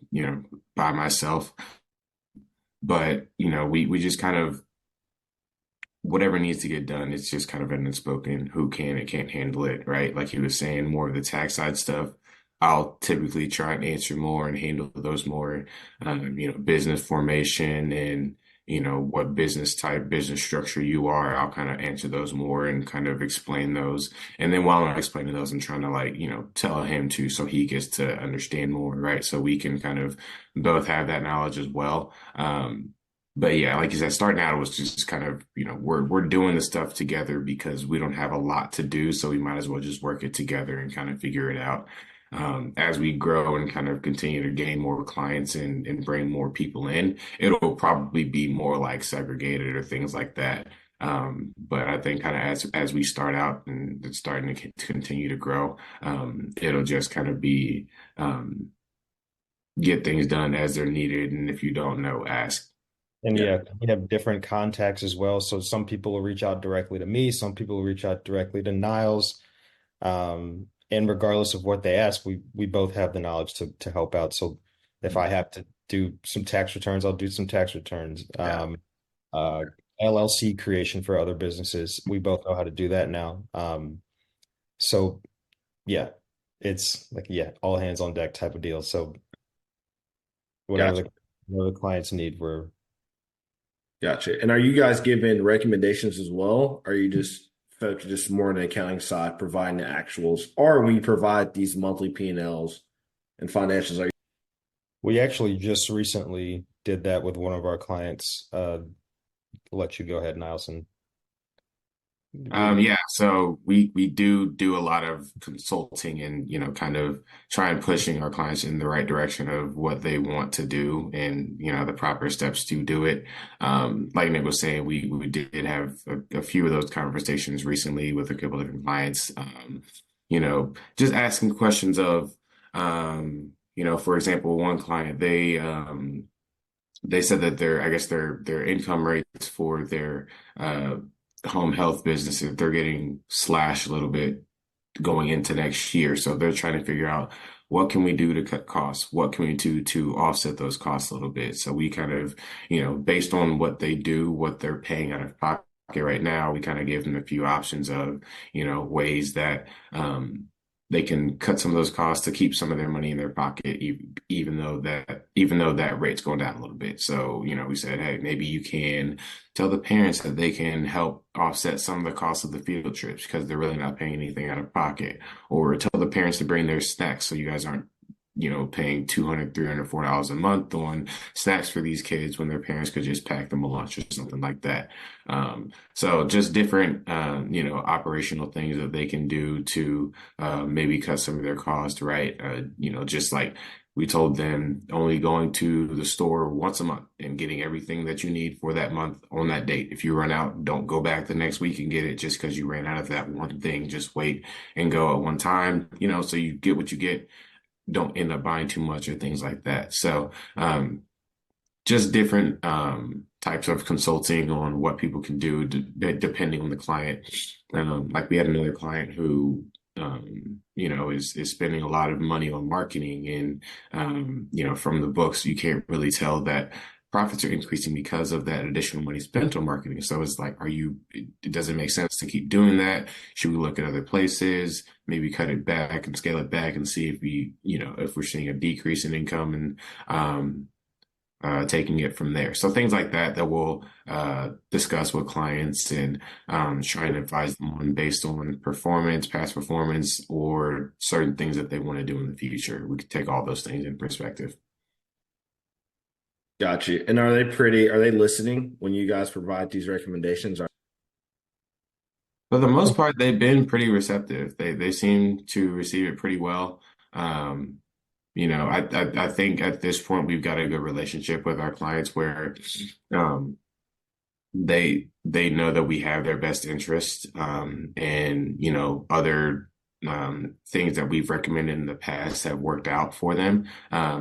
by myself. But, we just kind of, whatever needs to get done, it's just kind of an unspoken who can and can't handle it, right? Like he was saying, more of the tax side stuff. I'll typically try and answer more and handle those more, business formation and, what business type, business structure you are. I'll kind of answer those more and kind of explain those. And then while I'm explaining those, I'm trying to like, tell him to, so he gets to understand more, right? So we can kind of both have that knowledge as well. But yeah, like you said, starting out was just kind of, we're doing the stuff together because we don't have a lot to do, so we might as well just work it together and kind of figure it out. As we grow and kind of continue to gain more clients and bring more people in, it'll probably be more like segregated or things like that. But I think kind of as we start out and it's starting to continue to grow, it'll just kind of be get things done as they're needed, and if you don't know, ask. and Yeah. yeah, we have different contacts as well. So some people will reach out directly to me, some people will reach out directly to Niles. And regardless of what they ask, we both have the knowledge to help out. So if I have to do some tax returns, I'll do some tax returns. Yeah. Uh, LLC creation for other businesses, we both know how to do that now. So yeah, it's like, yeah, all hands on deck type of deal. So whatever Gotcha. whatever the clients need, we're Gotcha. And are you guys giving recommendations as well? Are you just folks just more on the accounting side, providing the actuals, or we provide these monthly P&Ls and financials? Are you? we actually just recently did that with one of our clients. Let you go ahead, Niles, and Yeah, so we do a lot of consulting and kind of try and pushing our clients in the right direction of what they want to do and the proper steps to do it. Like Nick was saying, we did have a few of those conversations recently with a couple of different clients. Just asking questions of for example, one client they said that their income rates for their home health businesses, they're getting slashed a little bit going into next year. So they're trying to figure out what can we do to cut costs? What can we do to offset those costs a little bit? So we kind of, based on what they do, what they're paying out of pocket right now, we kind of give them a few options of, ways that they can cut some of those costs to keep some of their money in their pocket, even though that rate's going down a little bit. So, we said, hey, maybe you can tell the parents that they can help offset some of the costs of the field trips because they're really not paying anything out of pocket, or tell the parents to bring their snacks so you guys aren't paying $200, $300, $400 a month on snacks for these kids when their parents could just pack them a lunch or something like that. So just different, operational things that they can do to maybe cut some of their costs, right? Just like we told them, only going to the store once a month and getting everything that you need for that month on that date. If you run out, don't go back the next week and get it just because you ran out of that one thing. Just wait and go at one time, so you get what you get, don't end up buying too much or things like that. So just different types of consulting on what people can do depending on the client. Like we had another client who is spending a lot of money on marketing. And, from the books, you can't really tell that profits are increasing because of that additional money spent on marketing. So it's like, it doesn't make sense to keep doing that. Should we look at other places, maybe cut it back and scale it back and see if we're seeing a decrease in income, and, taking it from there. So things like that we'll discuss with clients, and try and advise them on based on performance, past performance, or certain things that they want to do in the future. We could take all those things in perspective. Got you. And are they listening when you guys provide these recommendations? For the most part, they've been pretty receptive. They seem to receive it pretty well. Um, I think at this point we've got a good relationship with our clients where um, they know that we have their best interest, and other things that we've recommended in the past have worked out for them.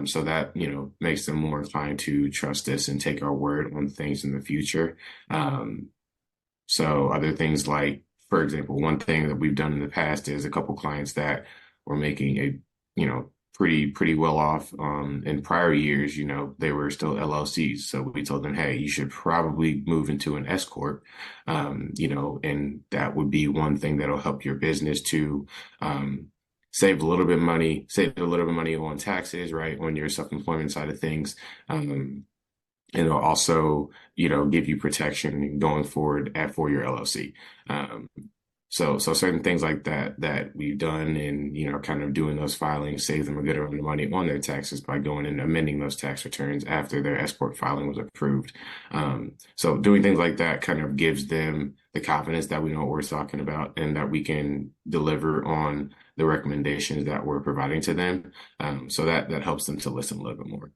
So that makes them more inclined to trust us and take our word on things in the future. So other things like, for example, one thing that we've done in the past is a couple clients that were making pretty well off in prior years. They were still LLCs. So we told them, hey, you should probably move into an S corp. And that would be one thing that'll help your business to save a little bit of money on taxes, right, on your self-employment side of things. And it'll also, give you protection going forward for your LLC. So certain things like that we've done, and, kind of doing those filings save them a good amount of money on their taxes by going and amending those tax returns after their S corp filing was approved. So doing things like that kind of gives them the confidence that we know what we're talking about, and that we can deliver on the recommendations that we're providing to them. So that helps them to listen a little bit more.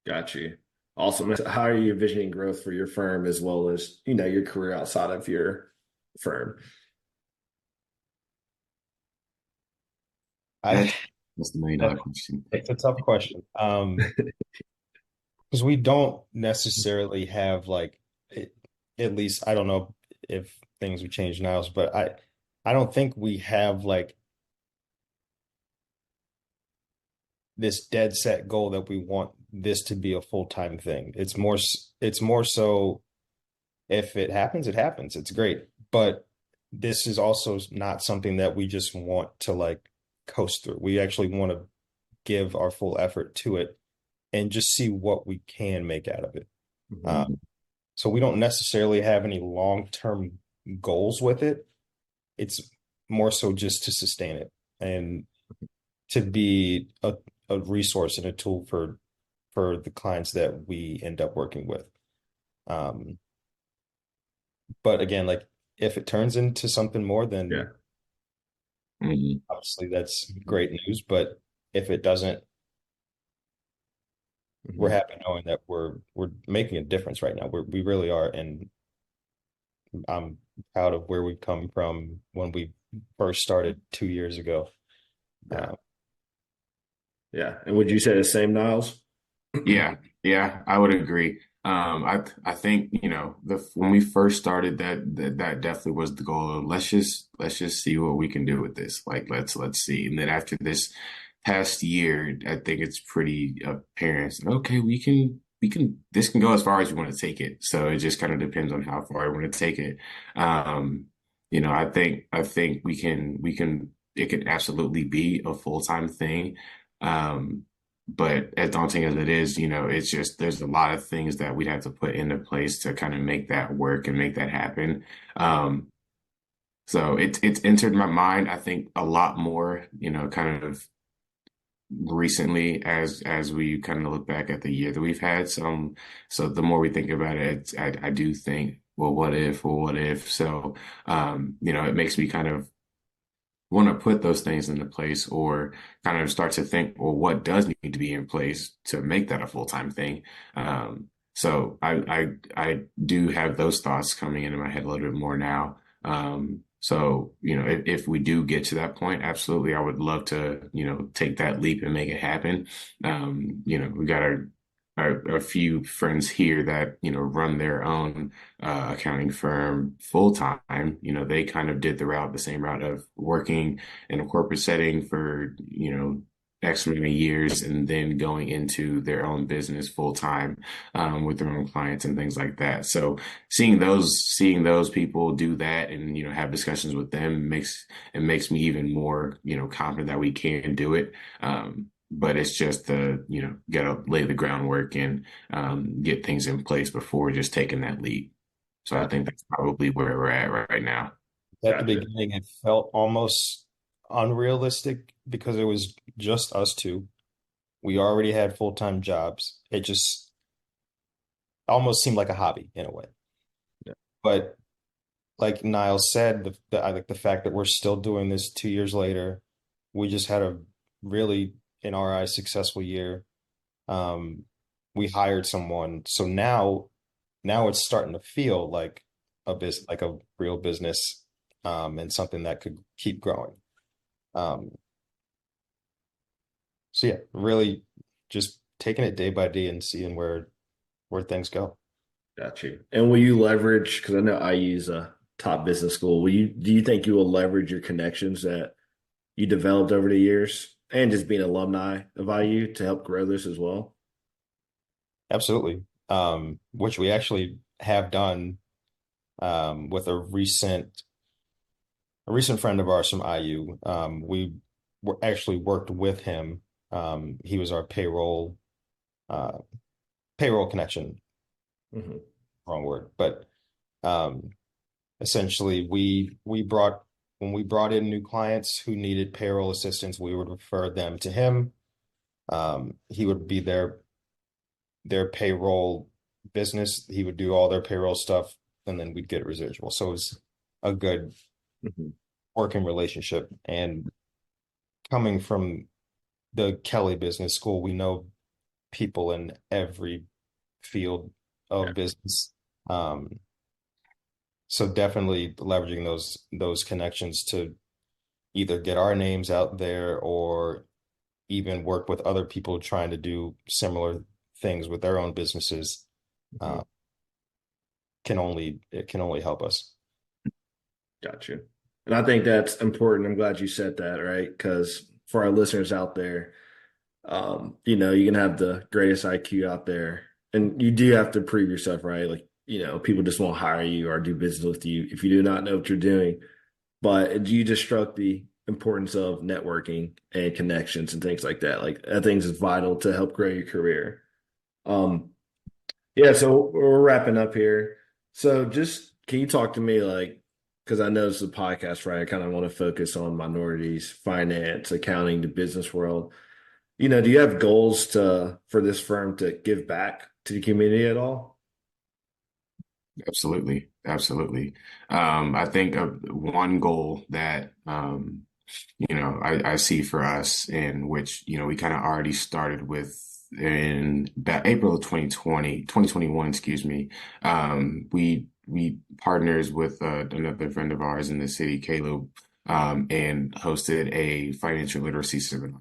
Got you. Awesome. How are you envisioning growth for your firm as well as, your career outside of your firm? I That's the $1 million question. It's a tough question. Because we don't necessarily have at least I don't know if things would change now, but I don't think we have this dead set goal that we want this to be a full-time thing. It's more so, if it happens, it happens. It's great. But this is also not something that we just want to coast through. We actually want to give our full effort to it and just see what we can make out of it. Mm-hmm. So we don't necessarily have any long-term goals with it. It's more so just to sustain it and to be a resource and a tool for the clients that we end up working with. But again, if it turns into something more, then obviously that's great news. But if it doesn't, we're happy knowing that we're making a difference right now. We really are, and I'm proud of where we've come from when we first started 2 years ago. Yeah. And would you say the same, Niles? Yeah, I would agree. I think when we first started, that definitely was the goal of let's just see what we can do with this. Let's see, and then after this past year, I think it's pretty apparent. Okay, we can this can go as far as we want to take it. So it just kind of depends on how far we want to take it. I think we can. It can absolutely be a full-time thing. But as daunting as it is, it's just, there's a lot of things that we'd have to put into place to kind of make that work and make that happen. So it's entered my mind, I think, a lot more, kind of recently as we kind of look back at the year that we've had. So the more we think about it, I do think, well, what if? So, it makes me kind of want to put those things into place, or kind of start to think, well, what does need to be in place to make that a full-time thing? So I do have those thoughts coming into my head a little bit more now. So, if we do get to that point, absolutely, I would love to, take that leap and make it happen. We got a few friends here that, run their own accounting firm full time. They kind of did the same route of working in a corporate setting for, X many years and then going into their own business full time with their own clients and things like that. So seeing those people do that and, have discussions with them makes me even more, confident that we can do it. But it's just gotta lay the groundwork and get things in place before just taking that leap. So I think that's probably where we're at right now. At the Gotcha. beginning, it felt almost unrealistic because it was just us two. We already had full-time jobs. It just almost seemed like a hobby in a way. Yeah. But like Niles said, I like the fact that we're still doing this 2 years later. We just had a really, in our eyes, successful year. Um, we hired someone, so now it's starting to feel like like a real business, and something that could keep growing. Um, so yeah, really just taking it day by day and seeing where things go. Got you. And will you leverage, because I know I use a top business school, do you think you will leverage your connections that you developed over the years and just being alumni of IU to help grow this as well? Absolutely. Which we actually have done, with a recent friend of ours from IU. We were actually worked with him. He was our uh, payroll connection, Hmm. wrong word, but um, essentially we brought when we brought in new clients who needed payroll assistance, we would refer them to him. He would be their payroll business. He would do all their payroll stuff, and then we'd get a residual. So it was a good Hmm. working relationship. And coming from the Kelly Business School, we know people in every field Yeah. of business. Um, so definitely leveraging those connections to either get our names out there or even work with other people trying to do similar things with their own businesses, Hmm. uh, it can only help us. Got you. And I think that's important. I'm glad you said that, right? Because for our listeners out there, you can have the greatest IQ out there, and you do have to prove yourself, right? Like, people just won't hire you or do business with you if you do not know what you're doing. But you just struck the importance of networking and connections and things like that. Like, that things is vital to help grow your career. Um, yeah, so we're wrapping up here. So just can you talk to me like, because I know this is a podcast, right? I kind of want to focus on minorities, finance, accounting, the business world. Do you have goals for this firm to give back to the community at all? Absolutely. Absolutely. I think one goal that, I see for us in which, we kind of already started with in about April of 2021, excuse me. We partners with another friend of ours in the city, Caleb, and hosted a financial literacy seminar.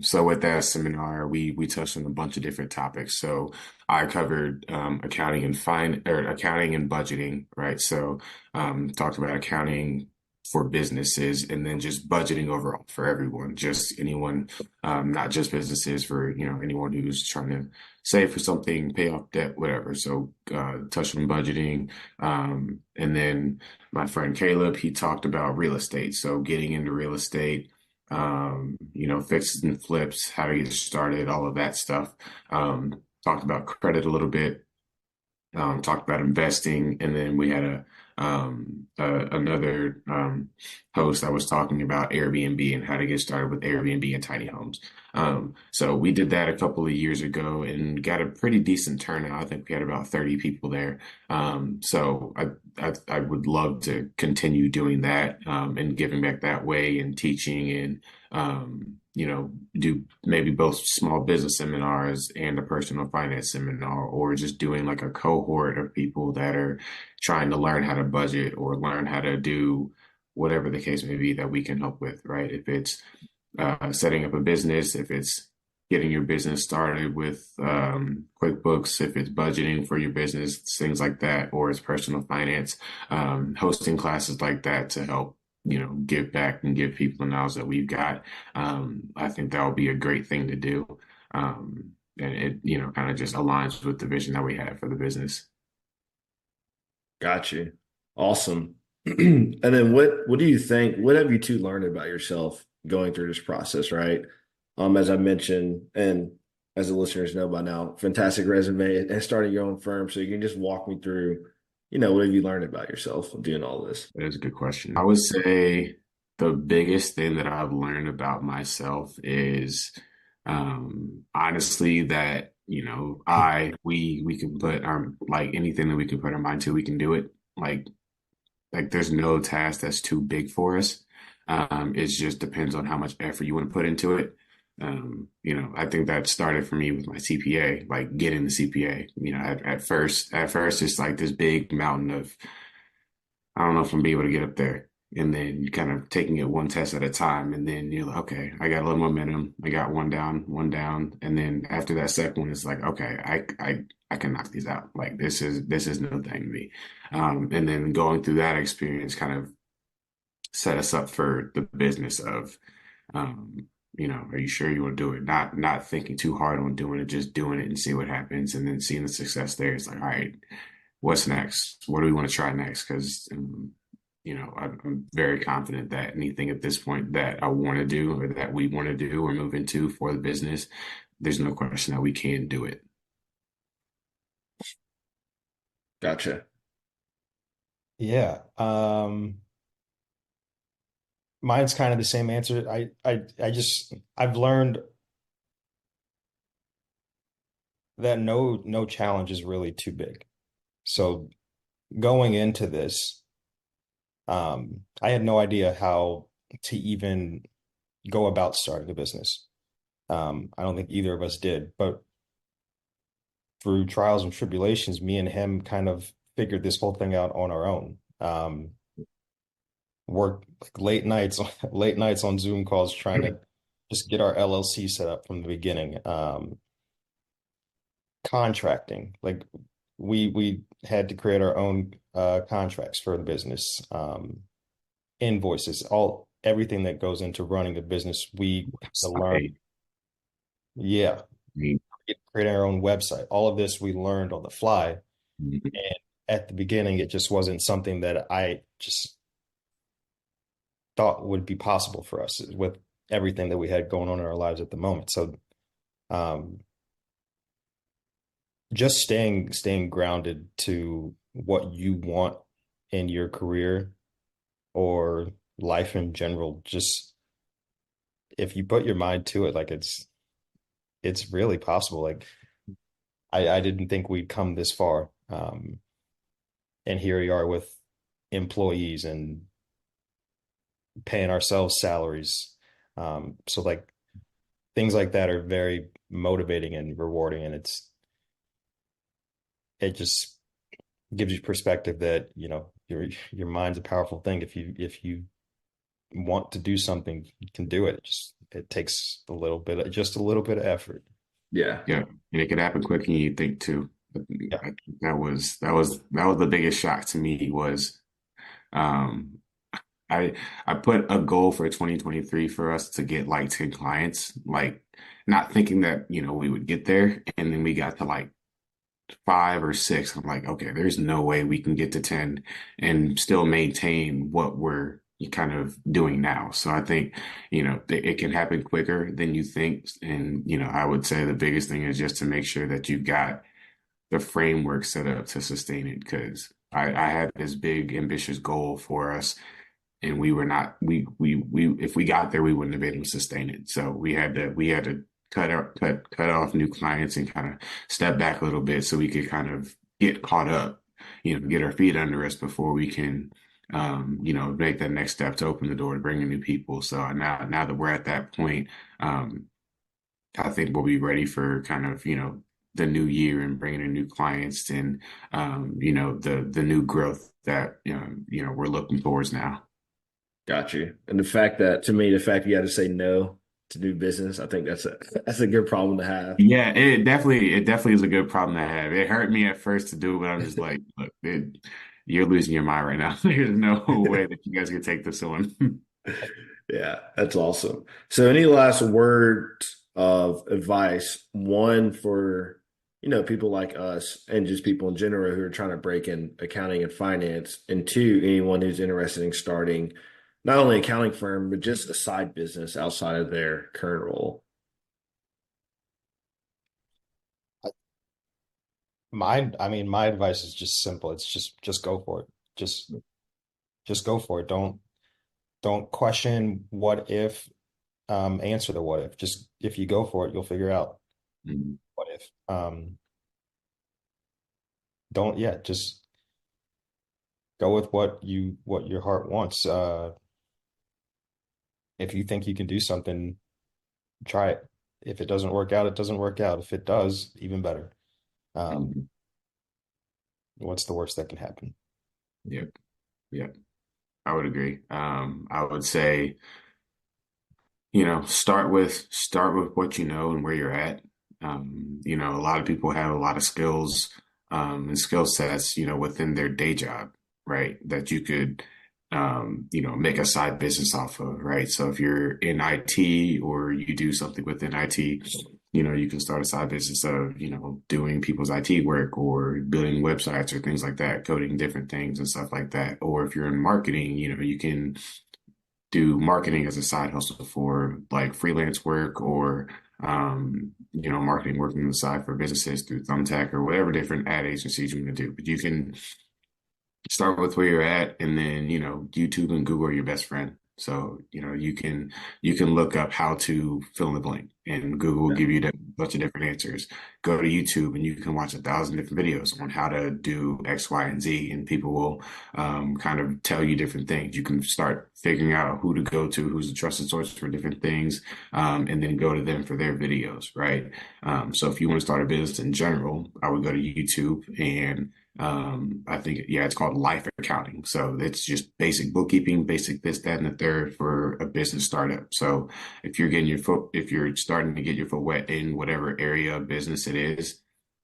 So with that seminar, we touched on a bunch of different topics. So I covered accounting and budgeting, right? So talked about accounting for businesses and then just budgeting overall for everyone, just anyone, not just businesses, for anyone who's trying to save for something, pay off debt, whatever. So touched on budgeting, and then my friend Caleb, he talked about real estate, so getting into real estate, fixes and flips, how to get started, all of that stuff. Talked about credit a little bit, talked about investing, and then we had another host that was talking about Airbnb and how to get started with Airbnb and tiny homes. So we did that a couple of years ago and got a pretty decent turnout. I think we had about 30 people there. So I would love to continue doing that, and giving back that way and teaching and do maybe both small business seminars and a personal finance seminar, or just doing like a cohort of people that are trying to learn how to budget or learn how to do whatever the case may be that we can help with, right? If it's setting up a business, if it's getting your business started with QuickBooks, if it's budgeting for your business, things like that, or it's personal finance, hosting classes like that to help, give back and give people the knowledge that we've got. I think that would be a great thing to do. And it, kind of just aligns with the vision that we have for the business. Got you. Awesome. And then what do you think? What have you two learned about yourself going through this process, right? As I mentioned, and as the listeners know by now, fantastic resume and starting your own firm. So you can just walk me through, what have you learned about yourself doing all this? That is a good question. I would say the biggest thing that I've learned about myself is honestly that, we can put our like anything that we can put our mind to, we can do it. Like there's no task that's too big for us. It just depends on how much effort you want to put into it. I think that started for me with my CPA, like getting the CPA. At first, it's like this big mountain of, I don't know if I'm be able to get up there. And then kind of taking it one test at a time. And then you're like, okay, I got a little momentum. I got one down, one down. And then after that second one, it's like, okay, I can knock these out. Like this is no thing to me. And then going through that experience kind of set us up for the business of, are you sure you want to do it? Not thinking too hard on doing it, just doing it and see what happens. And then seeing the success there. It's like, all right, what's next? What do we want to try next? Because, I'm very confident that anything at this point that I want to do or that we want to do or move into for the business, there's no question that we can do it. Gotcha. Yeah. Mine's kind of the same answer. I've learned that no challenge is really too big. So going into this, I had no idea how to even go about starting a business. I don't think either of us did, but through trials and tribulations, me and him kind of figured this whole thing out on our own. Worked like late nights on Zoom calls trying to just get our LLC set up from the beginning. Contracting, like we had to create our own contracts for the business, invoices, everything that goes into running a business. We had to learn. Yeah, creating our own website. All of this we learned on the fly. Mhm. And at the beginning, it just wasn't something that I just thought would be possible for us with everything that we had going on in our lives at the moment. So just staying grounded to what you want in your career or life in general, just if you put your mind to it, like it's really possible. Like I didn't think we'd come this far. And here we are with employees and paying ourselves salaries. So like things like that are very motivating and rewarding, and it just gives you perspective that, your mind's a powerful thing. If you want to do something, you can do it. It takes just a little bit of effort. Yeah. Yeah. And it could happen quicker than you think too. Yeah. I think that was the biggest shock to me was um I put a goal for 2023 for us to get like 10 clients, like not thinking that, we would get there. And then we got to like 5 or 6. I'm like, okay, there's no way we can get to 10 and still maintain what we're kind of doing now. So I think, it can happen quicker than you think. And, I would say the biggest thing is just to make sure that you've got the framework set up to sustain it. Because I had this big ambitious goal for us and we were not, we if we got there, we wouldn't have been able to sustain it. So we had to cut off new clients and kind of step back a little bit so we could kind of get caught up, get our feet under us before we can, make that next step to open the door to bring in new people. So now that we're at that point, I think we'll be ready for kind of, the new year and bringing in new clients and, the new growth that, we're looking towards now. Got you. And the fact that you had to say no to do business. I think that's a good problem to have. Yeah, it definitely is a good problem to have. It hurt me at first to do, but I'm just like, look, you're losing your mind right now. There's no way that you guys can take this on. Yeah, that's awesome. So any last words of advice, one for, people like us and just people in general who are trying to break in accounting and finance, and two, anyone who's interested in starting not only an accounting firm, but just a side business outside of their current role? My advice is just simple. It's just go for it. Just just go for it. Don't question what if, answer the what if. Just if you go for it, you'll figure out Mhm. what if. Don't yeah, just go with what your heart wants. If you think you can do something, try it. If it doesn't work out, it doesn't work out. If it does, even better. Um, Mhm. what's the worst that can happen? Yep, yep, I would agree. I would say, start with what you know and where you're at. A lot of people have a lot of skills and skill sets, within their day job, right? That you could, make a side business off of, right? So if you're in IT or you do something within IT, you can start a side business of, doing people's IT work or building websites or things like that, coding different things and stuff like that. Or if you're in marketing, you can do marketing as a side hustle for like freelance work or marketing work on the side for businesses through Thumbtack or whatever different ad agencies you want to do. But you can start with where you're at, and then YouTube and Google are your best friend. So you can look up how to fill in the blank, and Google will Yeah. give you a bunch of different answers. Go to YouTube and you can watch 1,000 different videos on how to do X, Y, and Z, and people will kind of tell you different things. You can start figuring out who to go to, who's the trusted source for different things, and then go to them for their videos, right? So if you want to start a business in general, I would go to YouTube, and I think, yeah, it's called life accounting. So it's just basic bookkeeping, basic this, that, and the third for a business startup. So if you're starting to get your foot wet in whatever area of business it is,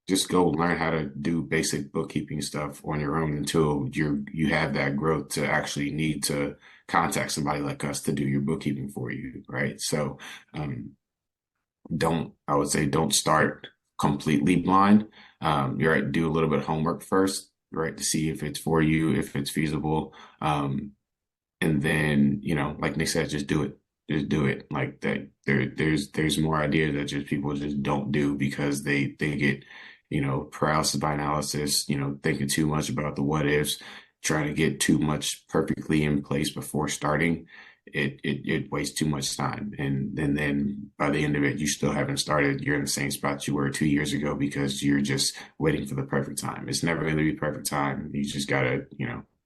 just go learn how to do basic bookkeeping stuff on your own until you have that growth to actually need to contact somebody like us to do your bookkeeping for you, right? So, um, I would say don't start completely blind. You're right, do a little bit of homework first, right, to see if it's for you, if it's feasible. And then, like Nick said, just do it. Just do it. Like that there's more ideas that just people just don't do because they think it, paralysis by analysis, thinking too much about the what ifs, trying to get too much perfectly in place before starting. It wastes too much time. And then by the end of it, you still haven't started. You're in the same spot you were 2 years ago because you're just waiting for the perfect time. It's never going to be perfect time. You just gotta,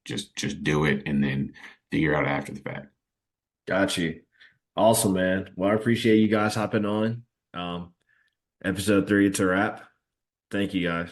just do it and then figure out after the fact. Got you. Awesome, man. Well, I appreciate you guys hopping on. Episode 3, it's a wrap. Thank you guys.